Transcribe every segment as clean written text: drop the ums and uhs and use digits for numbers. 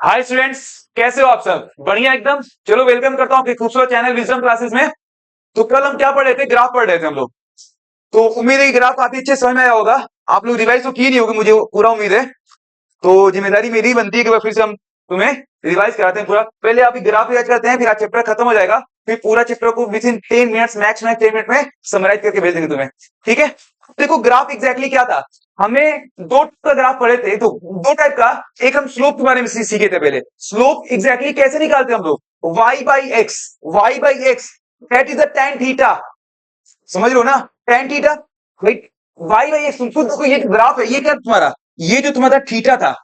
Hi students, कैसे हो आप सब? बढ़िया एकदम। चलो वेलकम करता हूँ आपके खूबसूरत चैनल विजडम क्लासेस में। तो कल हम क्या पढ़ रहे थे? ग्राफ पढ़ रहे थे हम लोग। तो उम्मीद है ग्राफ काफी अच्छे समझ में आया होगा। आप लोग रिवाइज तो किए नहीं होगे, मुझे पूरा उम्मीद है। तो जिम्मेदारी मेरी बनती है कि फिर से हम तुम्हें रिवाइज कराते हैं पूरा। पहले आप ग्राफ रिवाइज करते हैं, फिर आज चैप्टर खत्म हो जाएगा। फिर पूरा चैप्टर को with in 10 minutes, max 10 minute में समराइज करके भेज देंगे तुम्हें। ठीक है? देखो ग्राफ एग्जैक्टली क्या था। हमने दो टाइप का ग्राफ पढ़े थे। तो दो टाइप का, एक हम स्लोप के बारे में सीखे थे पहले। स्लोप एग्जैक्टली कैसे निकालते हैं हम लोग? y/x, y/x that is the tan theta. समझ लो ना? tan थीटा भाई, y/x। तुम खुद देखो, ये ग्राफ है, ये क्या तुम्हारा, ये जो तुम्हारा थीटा था,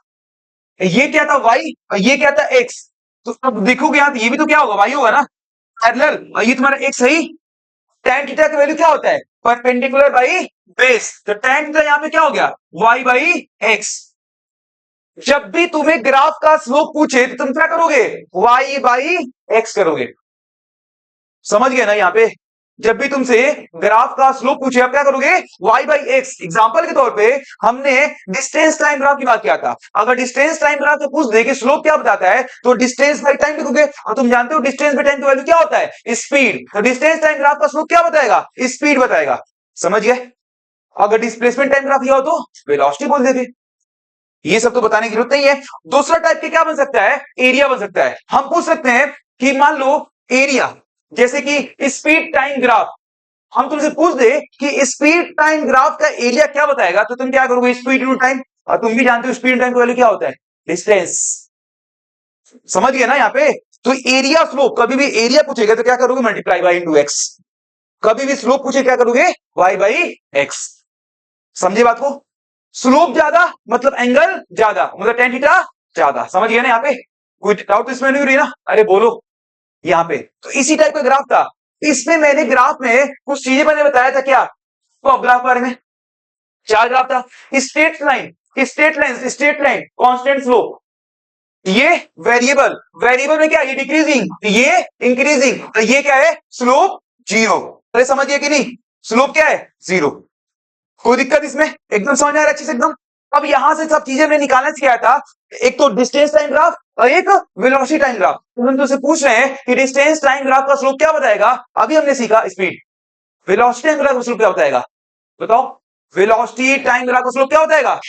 ये क्या था y, और ये क्या था x। तो अब देखोगे यहाँ, ये भी तो क्या होगा, y होगा ना, पैरेलल। और ये तुम्हारा x है ही। tan थीटा का वैल्यू क्या होता है? Perpendicular by base. तो tan थीटा यहाँ पे क्या हो गया? y/x। जब भी तुम्हें ग्राफ का स्लोप पूछे तो तुम क्या करोगे? y/x करोगे। समझ गए ना? यहाँ पे जब भी तुमसे ग्राफ का स्लोप पूछे, आप क्या करोगे? y/x। एग्जांपल के तौर पे हमने डिस्टेंस टाइम ग्राफ की बात किया था। अगर डिस्टेंस टाइम ग्राफ तो पूछ दे कि स्लोप क्या बताता है, तो डिस्टेंस बाई टाइम लिखोगे। और तुम जानते हो डिस्टेंस बाई टाइम की वैल्यू क्या होता है? स्पीड। तो डिस्टेंस टाइम ग्राफ का स्लोप क्या बताएगा? स्पीड बताएगा। समझ गए? अगर डिस्प्लेसमेंट टाइम ग्राफ किया हो तो वेलोसिटी बोल देते। ये सब तो बताने की जरूरत नहीं है। दूसरा टाइप के क्या बन सकता है? एरिया बन सकता है। हम पूछ सकते हैं कि मान लो एरिया, जैसे कि स्पीड टाइम ग्राफ। हम तुमसे पूछ दे कि स्पीड टाइम ग्राफ का एरिया क्या बताएगा, तो तुम क्या करोगे? Speed into time. और तुम भी जानते हो स्पीड टाइम की वैल्यू क्या होता है? डिस्टेंस। समझ गए ना? यहाँ पे तो एरिया स्लोप, कभी भी एरिया पूछेगा तो क्या करोगे? Multiply by into x. कभी भी स्लोप पूछे क्या करोगे? y/x। समझे बात को? स्लोप ज्यादा मतलब एंगल ज्यादा, मतलब tan थीटा ज्यादा। समझ गए ना? यहाँ पे कोई डाउट इसमें नहीं रही ना? अरे बोलो। यहाँ पे तो इसी टाइप का ग्राफ था। इसमें मैंने ग्राफ में कुछ चीजें मैंने बताया था। क्या? तो ग्राफ के बारे में चार ग्राफ था। Straight line, straight line constant slope, ये वेरिएबल, वेरिएबल में क्या? ये डिक्रीजिंग, ये इंक्रीजिंग, ये क्या है? Slope zero. अरे समझिए कि नहीं? स्लोप क्या है? जीरो। कोई दिक्कत इसमें? एकदम समझ आ रहा है अच्छे से एकदम? अब यहां से सब चीजें हमने निकालना सिखाया था। एक तो डिस्टेंस टाइम ग्राफ और एक वेलोसिटी टाइम ग्राफ। तो हम तुमसे पूछ रहे हैं कि डिस्टेंस टाइम ग्राफ का स्लोप क्या बताएगा? अभी हमने सीखा स्पीड। वेलोसिटी टाइम ग्राफ का स्लोप क्या बताएगा? बताओ। वेलोसिटी टाइम ग्राफ का स्लोप क्या बताएगा?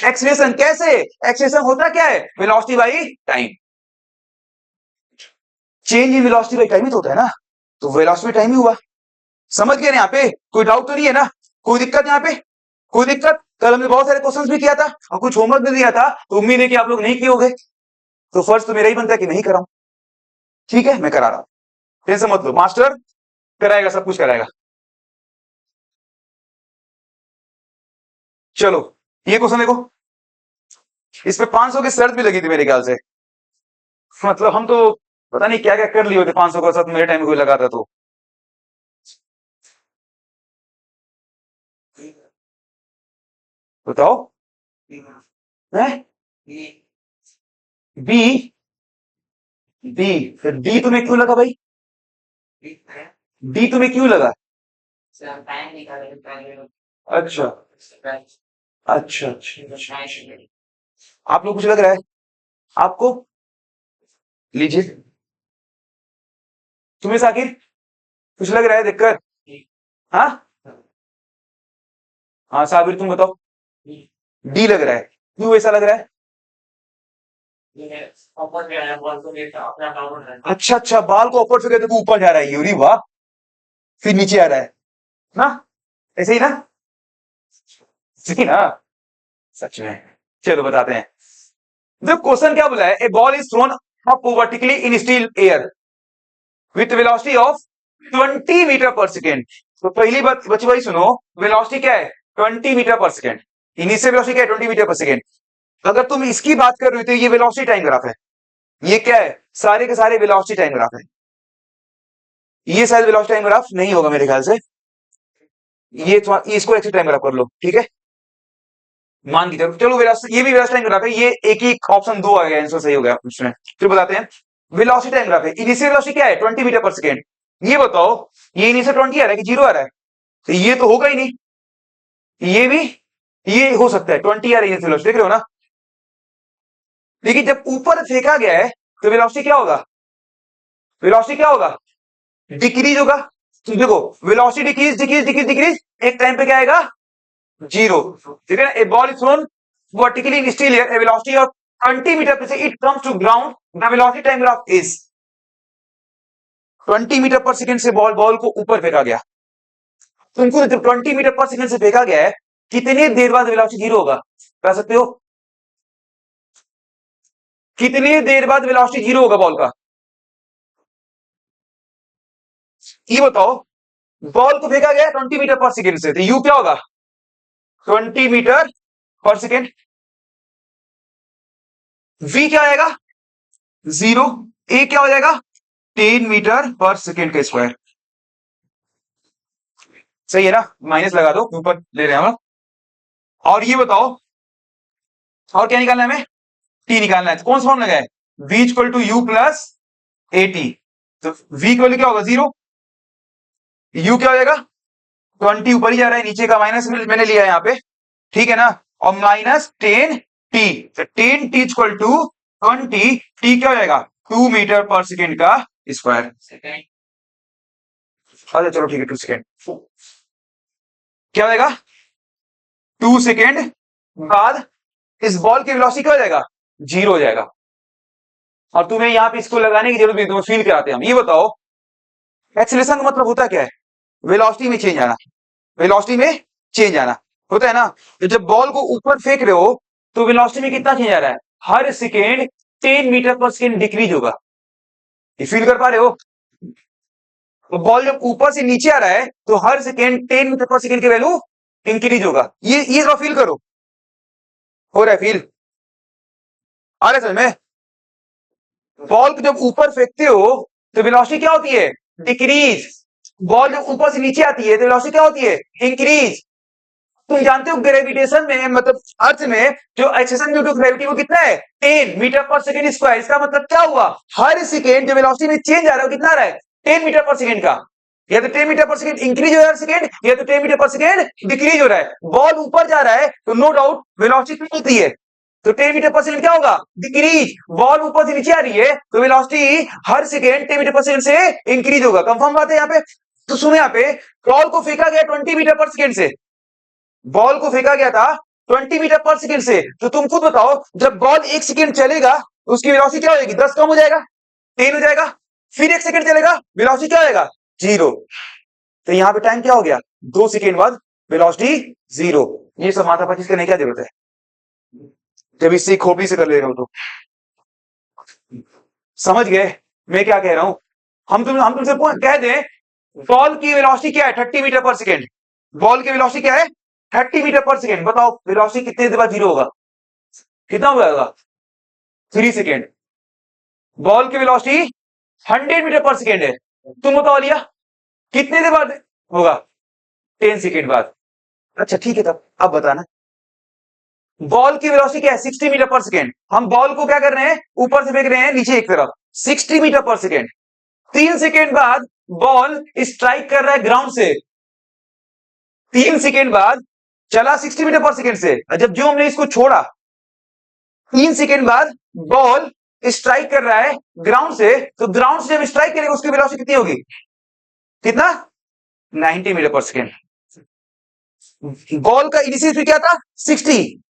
एक्सीलरेशन। कैसे? एक्सीलरेशन होता क्या है? Velocity by time. Change in velocity by time ही तो होता है ना। तो वेलोसिटी टाइम ही हुआ। समझ गए? यहाँ पे कोई डाउट तो नहीं है ना? कोई दिक्कत यहाँ पे? कोई दिक्कत? कल हमने बहुत सारे क्वेश्चंस भी किया था और कुछ होमवर्क भी दिया था, तो उम्मीद है कि आप लोग नहीं किए होंगे। तो फर्ज तो मेरा ही बनता है कि नहीं कराऊं। ठीक है, मैं करा रहा हूं। टेंशन मत लो, मास्टर कराएगा, सब कुछ कराएगा। चलो ये क्वेश्चन देखो। इस पे 500 की शर्त भी लगी थी मेरे ख्याल से। मतलब हम तो पता नहीं क्या क्या कर लिए होते 500 का शर्त, मेरे टाइम में कोई लगा था तो। बताओ। है बी। डी। फिर डी तुम्हें क्यों लगा भाई? डी तुम्हें क्यों लगा? अच्छा अच्छा अच्छा। आप लोग कुछ लग रहा है आपको? लीजिए। तुम्हें साकिर कुछ लग रहा है दिक्कत? हाँ हाँ, साबिर तुम बताओ। डी लग रहा है, क्यों ऐसा लग रहा है? अच्छा अच्छा, बाल को ऊपर से कहते तो ऊपर जा रहा है ये, अरे वाह। फिर नीचे आ रहा है ना? ऐसे ही ना? सही ना? सच में? चलो बताते हैं। जो क्वेश्चन क्या बोला है? A ball is thrown up vertically in still air with velocity of 20 metre per second. तो पहली बात बच्चे भाई सुनो, वेलोसिटी क्या है? 20 metre per second. Initial velocity क्या है? 20 मीटर पर सेकेंड। अगर तुम इसकी बात कर रहे हो तो ये वेलोसिटी टाइम ग्राफ है। ये क्या है? सारे के सारे वेलोसिटी टाइम ग्राफ है। ये शायद वेलोसिटी टाइम ग्राफ नहीं होगा मेरे ख्याल से। ये इसको एक्सिस टाइम ग्राफ कर लो, ठीक है? मान की तरफ चलो, ये भी वेलोसिटी टाइम ग्राफ है। ये एक ही ऑप्शन दो आ गया, आंसर सही हो गया उसमें। फिर बताते हैं। वेलोसिटी टाइम ग्राफ है। इनिशियल वेलोसिटी क्या है? 20 मीटर पर सेकेंड। ये बताओ, ये इनिशियल 20 आ रहा है कि जीरो आ रहा है? तो ये तो होगा ही नहीं। ये भी, ये हो सकता है 20 आ रही है वेलोसिटी, देख रहे हो ना? लेकिन जब ऊपर फेंका गया है तो वेलोसिटी क्या होगा? वेलोसिटी क्या होगा? डिक्रीज होगा। तो देखो velocity decrease decrease decrease decrease, एक टाइम पे क्या आएगा? जीरो। ठीक है ना? A ball is thrown vertically in still air, a velocity of 20 metre per second, it comes to ground, the velocity time graph is 20 metre per second से ball को ऊपर फेंका गया। तुमको जब 20 मीटर पर सेकंड से फेंका गया है, कितनी देर बाद वेलोसिटी जीरो होगा? कह सकते हो? कितनी देर बाद वेलोसिटी जीरो होगा बॉल का? ये बताओ। बॉल को फेंका गया 20 मीटर पर सेकंड से, तो यू क्या होगा? 20 मीटर पर सेकंड। वी क्या आएगा? जीरो। ए क्या हो जाएगा? 10 मीटर पर सेकंड का स्क्वायर। सही है ना? माइनस लगा दो, ऊपर ले रहे हैं हम। और ये बताओ, और क्या निकालना है हमें? टी निकालना है। तो कौन सा फॉर्म लगाए? v equal to u plus a t. तो v इक्वल क्या होगा? जीरो। u क्या हो जाएगा? 20 ऊपर ही जा रहा है, नीचे का माइनस मैंने लिया है यहाँ पे, ठीक है ना? और माइनस 10 टी, तो 10 टी इक्वल टू 20, टी क्या हो जाएगा? 2 मीटर पर सेकेंड का स्क्वायर। अच्छा चलो ठीक है, 2 सेकेंड क्या हो जाएगा? 2 सेकेंड बाद इस बॉल की वेलोसिटी क्या हो जाएगा? जीरो हो जाएगा। और तुम्हें यहाँ पे इसको लगाने की जरूरत नहीं, तुम्हें फील कराते हैं हम। ये बताओ, एक्सीलरेशन का मतलब होता क्या है? वेलोसिटी में चेंज आना। वेलोसिटी में चेंज आना होता है ना? तो जब बॉल को ऊपर फेंक रहे हो तो वेलोसिटी में कितना चेंज आ रहा है? हर second 10 metre per second decrease होगा। ये फील कर पा रहे हो? तो बॉल जब ऊपर से नीचे आ रहा है तो हर सेकेंड 10 मीटर पर सेकेंड की वैल्यू इंक्रीज होगा। ये थोड़ा फील करो। हो रहा है फील? आ रहा है समझ में? बॉल को जब ऊपर फेंकते हो तो वेलोसिटी क्या होती है? डिक्रीज। बॉल जब ऊपर से नीचे आती है तो वेलोसिटी क्या होती है? इंक्रीज। तुम जानते हो ग्रेविटेशन में, मतलब अर्थ में जो एक्सेलरेशन ड्यू टू ग्रेविटी वो कितना है? 10 मीटर पर सेकंड स्क्वायर। इसका मतलब क्या हुआ? हर सेकेंड जो वेलोसिटी में चेंज आ रहा है वो कितना आ रहा है? 10 मीटर पर सेकंड का। या तो 10 मीटर पर सेकंड इंक्रीज हो रहा है सेकंड, या तो 10 मीटर पर सेकंड डिक्रीज हो रहा है। बॉल ऊपर जा रहा है तो नो डाउट वेलोसिटी कितनी होती है? तो 10 मीटर पर सेकंड क्या होगा? डिक्रीज। बॉल ऊपर से नीचे आ रही है तो वेलोसिटी हर सेकेंड 10 मीटर पर सेकंड से इंक्रीज होगा। कंफर्म बात है यहाँ पे? तो सुनो, यहाँ पे बॉल को फेंका गया 20 मीटर पर सेकंड से, बॉल को फेंका गया था 20 मीटर पर सेकंड से। तो तुम खुद बताओ, जब बॉल 1 सेकंड चलेगा उसकी वेलोसिटी क्या हो जाएगी? 10 कम हो जाएगा, 10 हो जाएगा। फिर 1 सेकंड चलेगा, वेलोसिटी क्या हो जाएगा? जीरो। तो यहां पे टाइम क्या हो गया? 2 सेकंड बाद वेलोसिटी जीरो। ये सब माथा पच्चीस करने की क्या जरूरत है? जब इससे खोपड़ी से कर ले रहे हो तो समझ गए मैं क्या कह रहा हूं? हम तुमसे कह दें बॉल की वेलोसिटी क्या है? 30 मीटर पर सेकंड। बॉल की वेलोसिटी क्या है? 30 मीटर पर सेकंड। बताओ वेलोसिटी कितने देर बाद जीरो होगा? कितना होगा? 3 सेकंड। बॉल की वेलोसिटी 100 मीटर पर सेकंड है। तुम बताओ लिया कितने देर बाद होगा? 10 सेकंड बाद। अच्छा ठीक है, तब अब बताना बॉल की वेलोसिटी क्या है? 60 मीटर पर सेकंड। हम बॉल को क्या कर रहे हैं? ऊपर से फेंक रहे हैं नीचे एक तरफ, 60 मीटर पर सेकंड। 3 सेकंड बाद बॉल स्ट्राइक कर रहा है ग्राउंड से। 3 सेकंड बाद चला 60 मीटर पर सेकंड से, जब जो हमने इसको छोड़ा 3 सेकंड बाद बॉल स्ट्राइक कर रहा है ग्राउंड से, तो ग्राउंड से जब स्ट्राइक करेगा उसकी वेलोसिटी कितनी होगी? कितना? 90 मीटर पर सेकंड। बॉल का इनिशियल स्पीड क्या था? 60।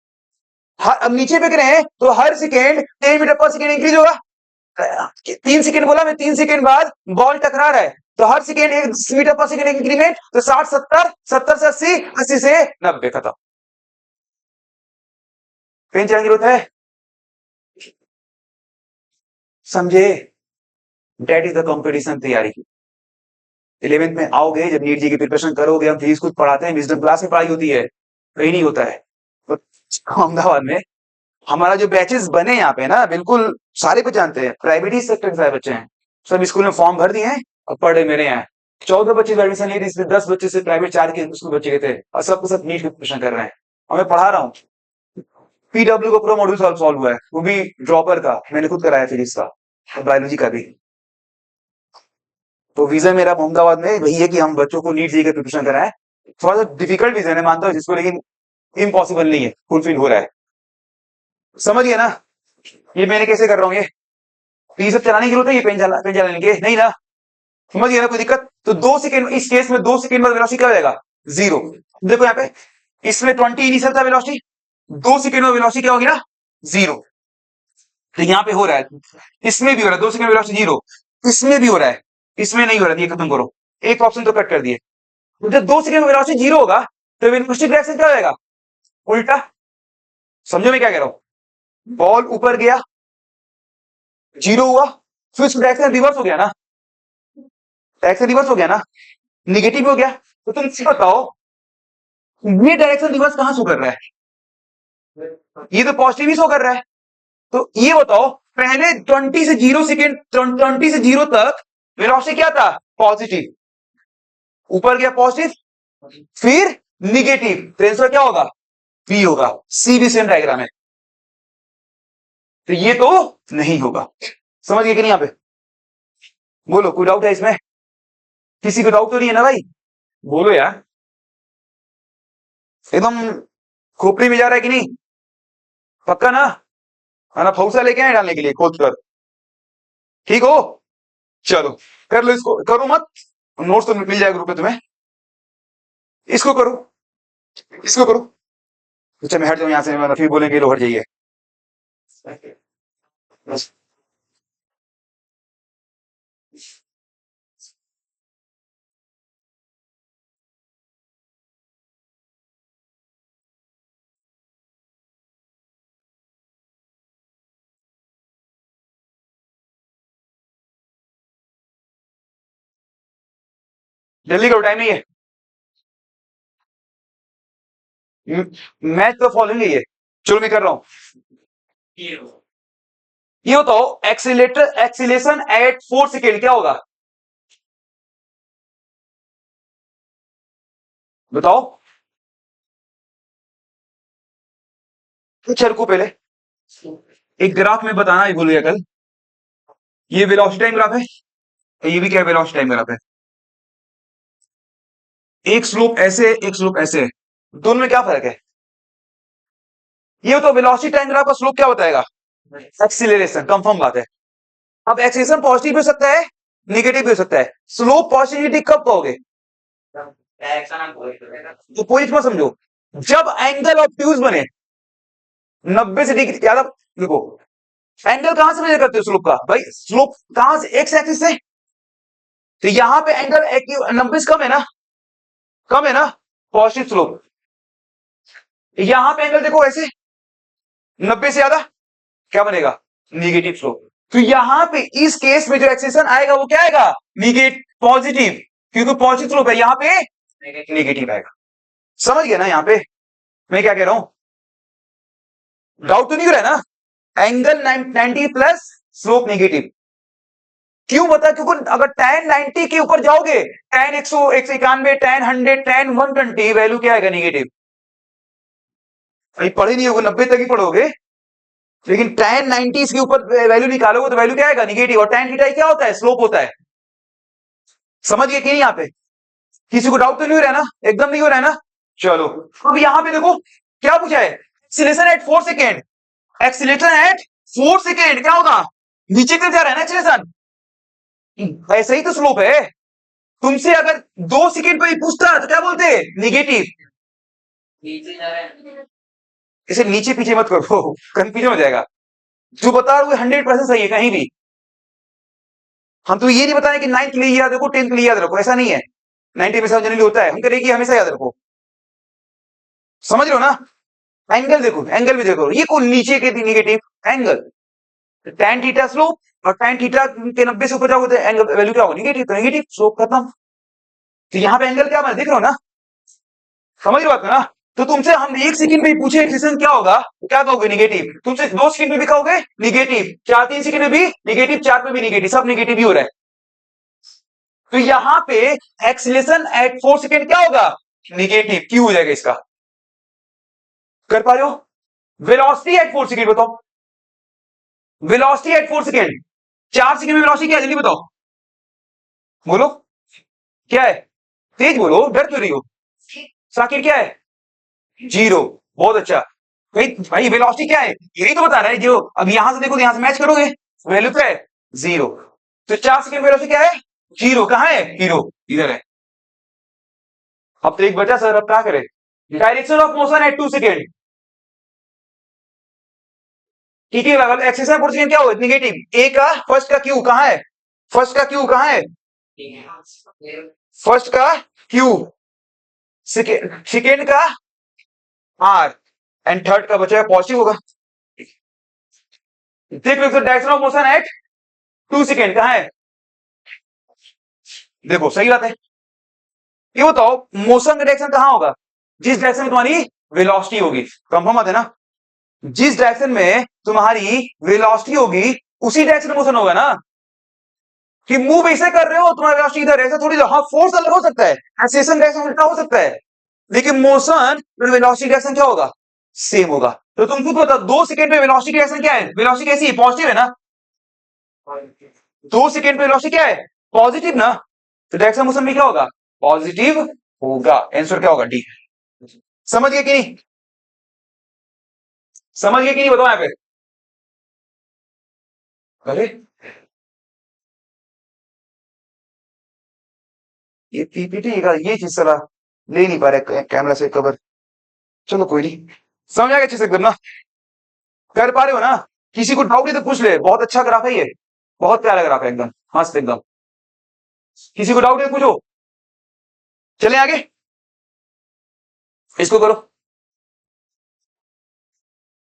अब नीचे फेंक रहे हैं तो हर second 10 metre per second increase होगा। 3 सेकेंड बोला मैं, 3 सेकेंड बाद बॉल टकरा रहा है तो हर second 1 metre per second increment, तो 60 70 70 से 80 80 से 90 खत्म। पेन चलाने की जरूरत है? समझे? डेट इज द कंपटीशन तैयारी की। 11th में आओगे जब नीट जी की प्रिपरेशन करोगे, हम फीस खुद पढ़ाते हैं, विजडम क्लास में पढ़ाई होती है, कहीं नहीं होता है। तो अहमदाबाद में हमारा जो बैचेस बने यहाँ पे ना, बिल्कुल सारे को जानते हैं, प्राइवेट ही सेक्टर के सारे बच्चे हैं, सब स्कूल में फॉर्म भर दिए हैं और पढ़ रहे मेरे यहाँ। 14 बच्चे एडमिशन लिए थे, इसमें 10 बच्चे से प्राइवेट 4 के स्कूल बच्चे के थे, और सबके सब नीट की प्रिपरेशन कर रहे हैं और मैं पढ़ा रहा हूँ। पीडब्ल्यू का पूरा मॉड्यूल सॉल्व हुआ है, वो भी ड्रॉपर का, मैंने खुद कराया फिजिक्स का और बायोलॉजी का भी। तो विजन मेरा अहमदाबाद में वही है कि हम बच्चों को नीट जी का प्रिपरेशन कराएं। थोड़ा सा डिफिकल्ट विजन है मानता हूँ जिसको, लेकिन इम्पॉसिबल नहीं है, फुलफिल हो रहा है। समझ गए ना? ये मैंने कैसे कर रहा हूं तो ये सब चलाने की जरूरत है, ये पेन चलाने के नहीं ना, समझ गया ना, कोई दिक्कत? तो 2 सेकेंड, इस केस में 2 सेकेंड बाद वेलोसिटी क्या हो जाएगा? 0। देखो यहाँ पे इसमें 20 इनिशियल था वेलोसिटी, 2 सेकेंड में वेलोसिटी क्या होगी ना? 0। तो यहाँ पे हो रहा है, इसमें भी हो रहा है 2 सेकेंड वेलोसिटी 0, इसमें भी हो रहा है, इसमें नहीं हो रहा है, ये खत्म करो, एक ऑप्शन तो कट कर दिए। जब 2 सेकेंड में वेलोसिटी 0 होगा तो वेलोसिटी डायरेक्शन क्या हो जाएगा? उल्टा। समझो मैं क्या कह रहा हूं? बॉल ऊपर गया, 0 हुआ, फिर उसका डायरेक्शन रिवर्स हो गया ना, डायरेक्शन रिवर्स हो गया ना, निगेटिव हो गया। तो तुम बताओ ये डायरेक्शन रिवर्स कहां शो कर रहा है? ये तो पॉजिटिव ही शो कर रहा है। तो ये बताओ पहले 20 से 0 सेकेंड, 20 से 0 तक वेलोसिटी क्या था? पॉजिटिव, ऊपर गया पॉजिटिव, फिर निगेटिव, तो आंसर क्या होगा? बी होगा। सी भी सेम डायग्राम है, तो ये तो नहीं होगा। समझ गए कि नहीं? यहां पे बोलो, कोई डाउट है इसमें? किसी को डाउट तो नहीं है ना भाई? बोलो यार, एकदम खोपड़ी में जा रहा है कि नहीं? पक्का ना? ना फौसा लेके आए डालने के लिए खोद कर, ठीक हो? चलो कर लो इसको, करो मत, नोट्स तो मिल जाएगा ग्रुप में तुम्हें, इसको करो, इसको करो। अच्छा मैं हट जाऊं यहां से, मैं फिर बोलेंगे लो हट जाइए। जल्दी करो, टाइम नहीं है। मैथ तो फॉलोइंग है ये, चलो मैं कर रहा हूं। ये बताओ एक्सीलेटर, एक्सीलेशन एट 4 सेकेंड क्या होगा? बताओ, कुछ को पहले एक ग्राफ में बताना ही भूल गया कल। ये वेलोसिटी टाइम ग्राफ है, ये भी क्या है? वेलोसिटी टाइम ग्राफ है। एक स्लोप ऐसे, एक स्लोप ऐसे है, दोनों में क्या फर्क है? ये तो वेलोसिटी टाइम ग्राफ का स्लोप क्या बताएगा? एक्सीलरेशन, कंफर्म बात है। अब एक्सीलरेशन पॉजिटिव भी हो सकता है, निगेटिव भी हो सकता है। स्लोप पॉजिटिविटी कब कहोगे? तो पॉजिटिव मत समझो, जब एंगल ऑब्ट्यूज बने 90 से डिग्री, क्या देखो एंगल कहां से मेजर करते हो स्लोप का? भाई स्लोप कहां से? एक्स एक्सिस से। तो यहां पे एंगल 90 से कम है ना, कम है ना, पॉजिटिव स्लोप। यहां पे एंगल देखो ऐसे 90 से ज्यादा, क्या बनेगा? Negative slope. तो यहां पे इस केस में जो एक्सेशन आएगा वो क्या आएगा? निगेटिव, पॉजिटिव, क्योंकि पॉजिटिव स्लोप है, यहां पे नेगेटिव आएगा। समझ गया ना? यहां पे मैं क्या कह रहा हूं? डाउट तो नहीं हो रहा है ना? एंगल 90 प्लस स्लोप नेगेटिव, क्यों बता? क्योंकि अगर tan 90 के ऊपर जाओगे, tan 191, tan 100, tan 120, वैल्यू क्या आएगा? निगेटिव। अभी पढ़े नहीं होगा, 90 तक ही पढ़ोगे, लेकिन tan 90 इसके ऊपर वैल्यू निकालोगे तो वैल्यू क्या आएगा? निगेटिव। और tan थीटा क्या होता है? स्लोप होता है। समझ गए कि नहीं? यहां पे किसी को डाउट तो नहीं हो रहा है ना? एकदम नहीं हो रहा है ना? चलो अब यहां पे देखो क्या पूछा है? Acceleration at 4 second, acceleration at 4 second क्या होगा? नीचे की तरफ जा रहा है ना एक्सीलरेशन, ऐसा ही तो स्लोप है। तुमसे अगर 2 सेकेंड पे ही पूछता तो क्या बोलते? निगेटिव। इसे नीचे पीछे मत करो, कंफ्यूजन हो जाएगा। जो बता रहा हूं 100% सही है कहीं भी। हम तो ये नहीं बताएं कि 9th के लिए याद रखो, 10th के लिए याद रखो, ऐसा नहीं है। 90 में जनरली होता है, हम करें कि हमेशा याद रखो। समझ लो ना? एंगल देखो, एंगल भी देखो, ये कौन नीचे के negative angle, tan theta slope, और tan थीटा के 90 से ऊपर जाओगे तो एंगल वैल्यू क्या होगा? निगेटिव, तो निगेटिव स्लोप खत्म। तो यहां पे एंगल क्या बना, देख रहे हो ना? समझ रहे हो ना? तो तुमसे हम 1 सेकंड में पूछे एक्सीलरेशन क्या होगा, तो क्या कहोगे? निगेटिव। तुमसे 2 सेकंड में भी कहोगे निगेटिव, 4-3 सेकंड में भी निगेटिव, 4 में भी निगेटिव, सब निगेटिव ही हो रहा है। तो यहां पे एक्सीलरेशन एट 4 सेकंड क्या होगा? निगेटिव। क्यों हो जाएगा इसका? कर पा रहे हो? वेलोसिटी एट 4 सेकंड बताओ, वेलोसिटी एट 4 सेकंड, 4 सेकंड में वेलोसिटी क्या है? जल्दी बताओ, बोलो क्या है? तेज बोलो, डर क्यों रही हो? साकिर क्या है? 0। बहुत अच्छा। भाई भाई वेलोसिटी क्या है, यही तो बता रहा है जो अब यहां से देखो तो यहां से मैच करोगे, वैल्यू क्या है 0। तो 4 सेकंड वेलोसिटी क्या है 0, कहां है 0 इधर है। अब तो एक बचा सर, अब क्या करें, direction of motion at 2 second, ठीक है। अगर एक्सेशन पर सेकंड क्या हो नेगेटिव, ए का फर्स्ट का क्यू कहां है, फर्स्ट का क्यू कहां है, फर्स्ट का क्यू, सेकेंड का आर, एंड थर्ड का बचा पॉजिटिव होगा। देख लो direction of motion at 2 second कहां है, देखो सही बात है। ये बताओ मोशन का डायरेक्शन कहां होगा, जिस डायरेक्शन में तुम्हारी वेलोसिटी होगी, कंफर्म बात है ना, जिस डायरेक्शन में तुम्हारी वेलोसिटी होगी उसी डायरेक्शन में मोशन होगा ना। कि मूव ऐसे कर रहे हो तुम्हारी वेलोसिटी इधर, ऐसा थोड़ी, हाँ फोर्स अलग हो सकता है, एक्सेलरेशन डायरेक्शन उल्टा हो सकता है, लेकिन मोशन वेलोसिटी डायरेक्शन क्या होगा, सेम होगा। तो तुम खुद बताओ 2 सेकंड में वेलोसिटी डायरेक्शन क्या है, वेलोसिटी कैसी है, पॉजिटिव है ना, 2 सेकंड में वेलोसिटी क्या है पॉजिटिव ना, तो डायरेक्शन मोशन में क्या होगा पॉजिटिव होगा। आंसर क्या होगा डी। समझ गए कि नहीं, समझ गए कि नहीं बताओ यहां पे। अरे ये पीपीटी का ये चीज सला ले नहीं पा रहे कैमरा से कवर, चलो कोई नहीं, समझ आ गया अच्छे से एकदम ना, कर पा रहे हो ना, किसी को डाउट है तो पूछ ले, बहुत अच्छा ग्राफ है ये, बहुत प्यारा ग्राफ है एकदम मस्त एकदम, किसी को डाउट है तो पूछो। चले आगे, इसको करो,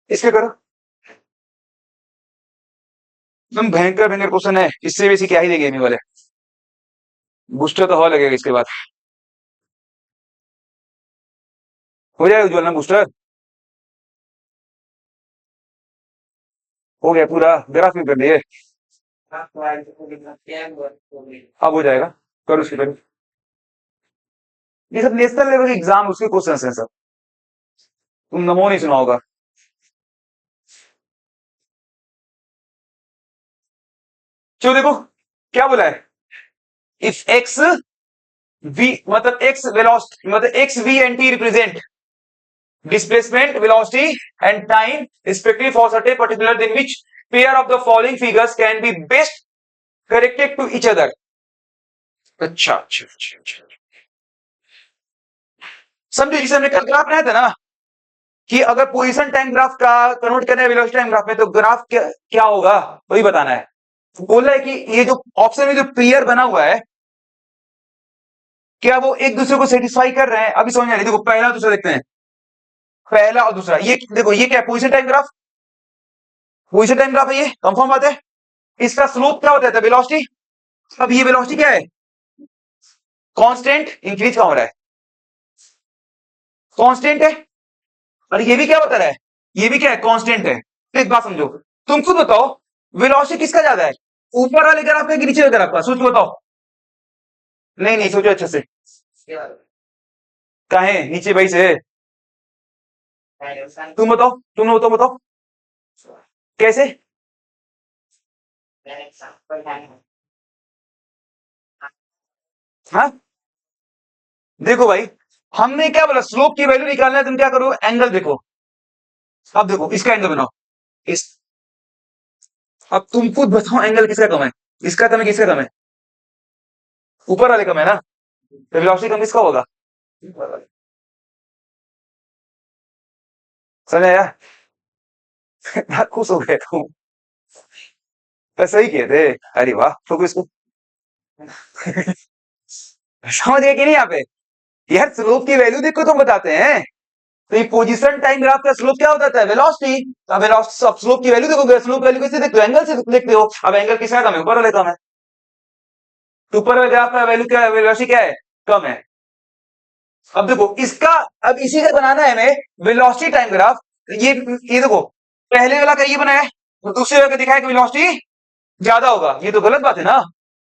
इसके करो, एकदम भयंकर भयंकर क्वेश्चन है, इससे बेसी क्या ही देंगे ये वाले, बूस्टर तो हो लगेगा इसके बाद, हो जाएगा उज्ज्वल ना बूस्टर, हो गया पूरा ग्राफ भी कर लिए, अब हो जाएगा, करो उसके करो, ये सब नेशनल लेवल के एग्जाम उसके क्वेश्चन है सब, तुम नमो नहीं सुना होगा। चलो देखो क्या बोला है, इफ एक्स वी मतलब एक्स वेलोसिटी मतलब x v and t represent displacement, velocity and time respectively for certain particular in which pair of the following figures can be best corrected to each other। अच्छा अच्छा अच्छा अच्छा, समझे, जिसे हमने कल ग्राफ बनाया था ना कि अगर पोजीशन टाइम ग्राफ का कन्वर्ट करना है वेलोसिटी टाइम ग्राफ में तो ग्राफ क्या होगा वही बताना है। तो बोल रहा है कि ये जो ऑप्शन में जो पेयर बना हुआ है क्या वो एक दूसरे को सेटिस्फाई कर रहे हैं, अभी समझ आ रही है। देखो पहला दूसरा देखते हैं, पहला और दूसरा, ये देखो ये क्या है position time graph, position time graph है ये, कंफर्म बात है। इसका स्लोप क्या होता है वेलोसिटी, अब ये वेलोसिटी क्या है कांस्टेंट, इंक्रीज कहां हो रहा है कांस्टेंट है, और ये भी क्या बता रहा है ये भी क्या है कांस्टेंट है। तो एक बात समझो, तुम खुद बताओ वेलोसिटी किसका ज्यादा है, ऊपर वाले ग्राफ का कि नीचे वाले ग्राफ का, सोच के बताओ। नहीं नहीं सोचो अच्छे से, काहे नीचे भाई से, तुम बताओ, तुम बताओ बताओ कैसे, हाँ देखो भाई हमने क्या बोला स्लोप की वैल्यू निकालना है, तुम क्या करो एंगल देखो, अब देखो इसका एंगल बनाओ, इस, अब तुम खुद बताओ एंगल किसका कम है, इसका कम है किसका कम है, ऊपर वाले कम है ना, तो वेलोसिटी कम किसका होगा, समझ आया खुश हो गए तुम, तो सही किए थे, अरे वाह तो इसको समझ गए कि नहीं यहाँ पे, यार स्लोप की वैल्यू देखो तुम बताते हैं, तो ये पोजीशन टाइम ग्राफ का स्लोप क्या होता है वेलोसिटी, अब वेलोसिटी अब स्लोप की वैल्यू देखोगे, स्लोप वैल्यू कैसे देखते हो एंगल से देखते हो, अब एंगल किसका कम है ऊपर वाले कम है, तो ऊपर वाले ग्राफ का वैल्यू क्या है वेलोसिटी क्या है कम है। अब देखो इसका, अब इसी का बनाना है हमें वेलोसिटी टाइम ग्राफ, ये देखो पहले वाला का ये बनाया तो दूसरे वाले का दिखाया कि वेलोसिटी ज्यादा होगा, ये तो गलत बात है ना,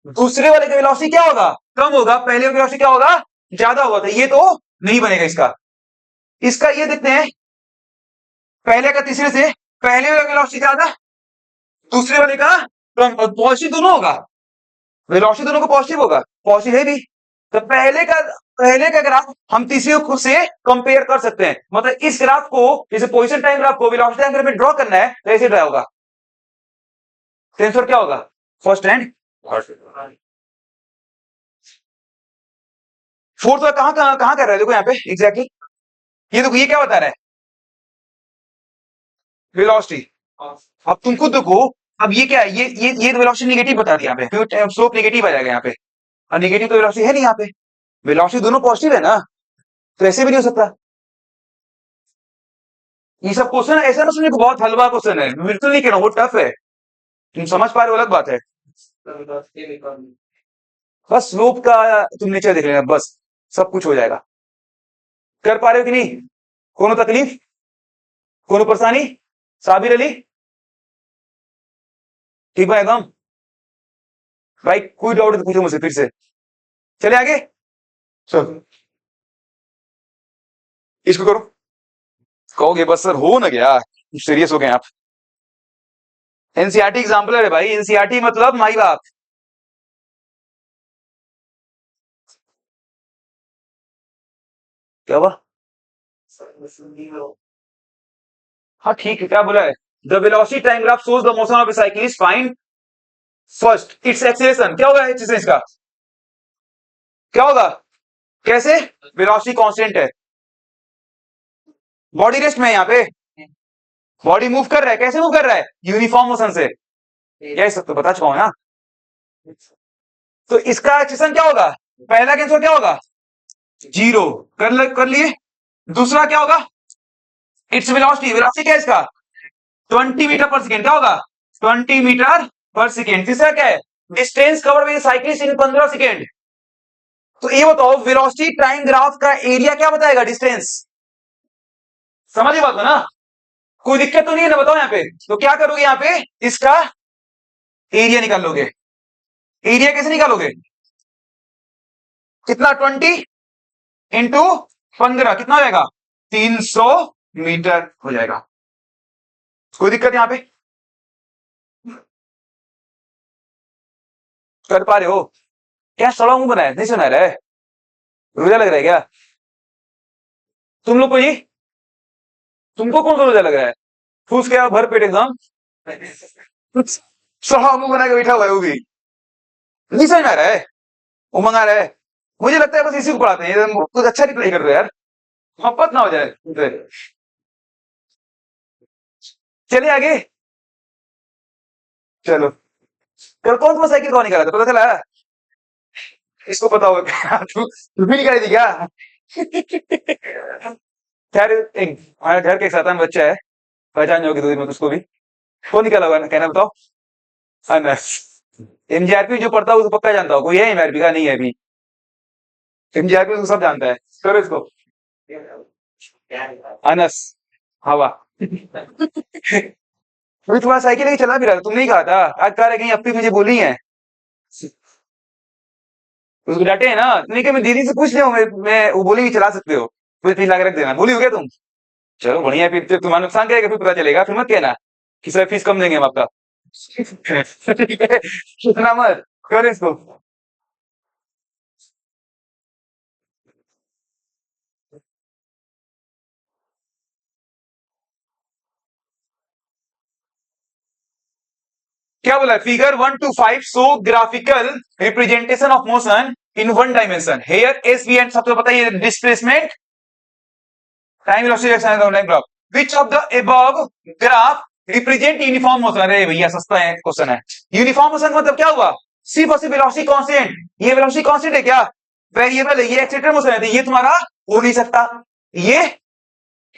दूसरे वाले का वेलोसिटी क्या होगा कम होगा, पहले वाले का वेलोसिटी क्या होगा ज्यादा होगा, तो ये तो नहीं बनेगा इसका, इसका ये देखते हैं पहले का तीसरे से, पहले वाले का वेलोसिटी ज्यादा दूसरे वाले का कम, और पॉजिटिव दोनों होगा, वेलोसिटी दोनों को पॉजिटिव होगा, पॉजिटिव है भी, तो पहले का ग्राफ हम तीसरे को से कंपेयर कर सकते हैं। मतलब इस ग्राफ को, जैसे पोजीशन टाइम ग्राफ को वेलोसिटी टाइम ग्राफ में ड्रॉ करना है तो ऐसे ड्रा होगा। टेंसर क्या होगा? फर्स्ट एंड फोर्थ का कहां कर रहा है? देखो यहाँ पे एग्जैक्टली ये देखो, ये क्या बता रहा है? वेलोसिटी। अब तुम खुद देखो, अब ये क्या है? ये वेलोसिटी नेगेटिव बता दिया यहाँ पे, क्योंकि स्लोप नेगेटिव आ जाएगा यहाँ पे, और नेगेटिव तो वेलोसिटी है नहीं यहाँ पे। वेलोसिटी दोनों पॉजिटिव है ना, तो ऐसे भी नहीं हो सकता। ये सब क्वेश्चन ऐसा ना समझे कि बहुत हलवा क्वेश्चन है, बिल्कुल नहीं कह रहा हूँ, वो टफ है। तुम समझ पा रहे हो अलग बात है। बस स्लोप का तुम नीचे देख लेना, बस सब कुछ हो जाएगा। कर पा रहे हो कि नहीं? कोनो तकलीफ, कोनो परेशानी? साबिर अली ठीक भाई एकदम। भाई कोई डाउट है तो पूछो मुझसे फिर से। चले आगे, चलो इसको करो। कहोगे बस सर हो ना गया, सीरियस हो गए आप। एनसीईआरटी एग्जाम्पल है भाई, एनसीईआरटी मतलब माई बाप। क्या हुआ? हाँ ठीक है, क्या बोला है? The velocity time graph shows the motion of A cyclist, find first it's acceleration. क्या होगा एक्सीलरेशन का? क्या होगा? कैसे? वेलोसिटी कांस्टेंट है, बॉडी रेस्ट में है यहाँ पे, बॉडी मूव कर रहा है, कैसे मूव कर रहा है? यूनिफॉर्म मोशन से। यही सब तो बता चुका हूं ना। तो इसका एक्सीलरेशन क्या होगा? पहला कैंसर क्या होगा? जीरो। कर लिए। दूसरा क्या होगा? इट्स वेलोसिटी, वेलोसिटी क्या है इसका? 20 मीटर पर सेकेंड। क्या होगा? 20 मीटर पर सेकेंड। तीसरा क्या है? Distance cover by cyclist in 15 second. तो ये बताओ, वेलोसिटी टाइम ग्राफ का एरिया क्या बताएगा? डिस्टेंस। समझ बात है ना? कोई दिक्कत तो नहीं है ना? बताओ यहाँ पे। तो क्या करोगे यहाँ पे? इसका एरिया निकाल लोगे। एरिया कैसे निकालोगे? कितना? 20 इंटू 15 कितना हो जाएगा? 300 मीटर हो जाएगा। कोई दिक्कत यहाँ पे? कर पा रहे हो? क्या सड़ा मुंह बनाया, नहीं सुना रहा है? रोजा लग रहा है क्या तुम लोग को? ये तुमको कौन सा रोजा लग रहा है? फूस के भर पेट एकदम सड़ा मुंह बना के बैठा हुआ है वो भी, नहीं समझ में आ रहा है? उमंग आ रहा है? मुझे लगता है बस इसी को पढ़ाते हैं, कुछ अच्छा रिप्लाई कर दो यार, मोहब्बत ना हो जाए। चलिए आगे। चलो, कल कौन सा साइकिल कौन निकाला था पता चला? इसको पता होगा तू भी निकाली थी क्या? खैर एक हमारे घर के एक साधारण बच्चा है, पहचान जाओगे दो दिन में उसको भी। कौन निकाला होगा कहना बताओ? अनस। एमजीआरपी जो पढ़ता है उसको पक्का जानता हो, कोई है एमजीआरपी का? नहीं है अभी। एमजीआरपी उसको सब जानता है। करो इसको। अनस हवा अभी तुम्हारा साइकिल नहीं चला भी रहा था, तुम नहीं कहा था? आज कह रहे कहीं अपनी मुझे बोली है, उसको डांटे है ना? नहीं कि मैं दीदी से पूछ लिया हूं, मैं वो बोली चला सकते हो, फिर फीस ला के रख देना। बोली हो क्या तुम? चलो बढ़िया, फिर तुम्हारा नुकसान करेगा, फिर पता चलेगा, फिर मत कहना कि सर फीस कम देंगे हम आपका। ठीक है, इतना मत कर इसको। क्या बोला? Figure 1 to 5 show graphical representation of motion in one dimension. Here s v and सबको पता है displacement time velocity time graph. Which of the above graph represent uniform motion? अरे भैया सस्ता है क्वेश्चन है। यूनिफॉर्म मोशन मतलब क्या हुआ? सिर्फ और सिर्फ वेलोसिटी कांस्टेंट। ये वेलोसिटी कांस्टेंट है क्या? वेरिएबल है। ये एक्सीलरेटर मोशन है, तो ये तुम्हारा हो नहीं सकता। ये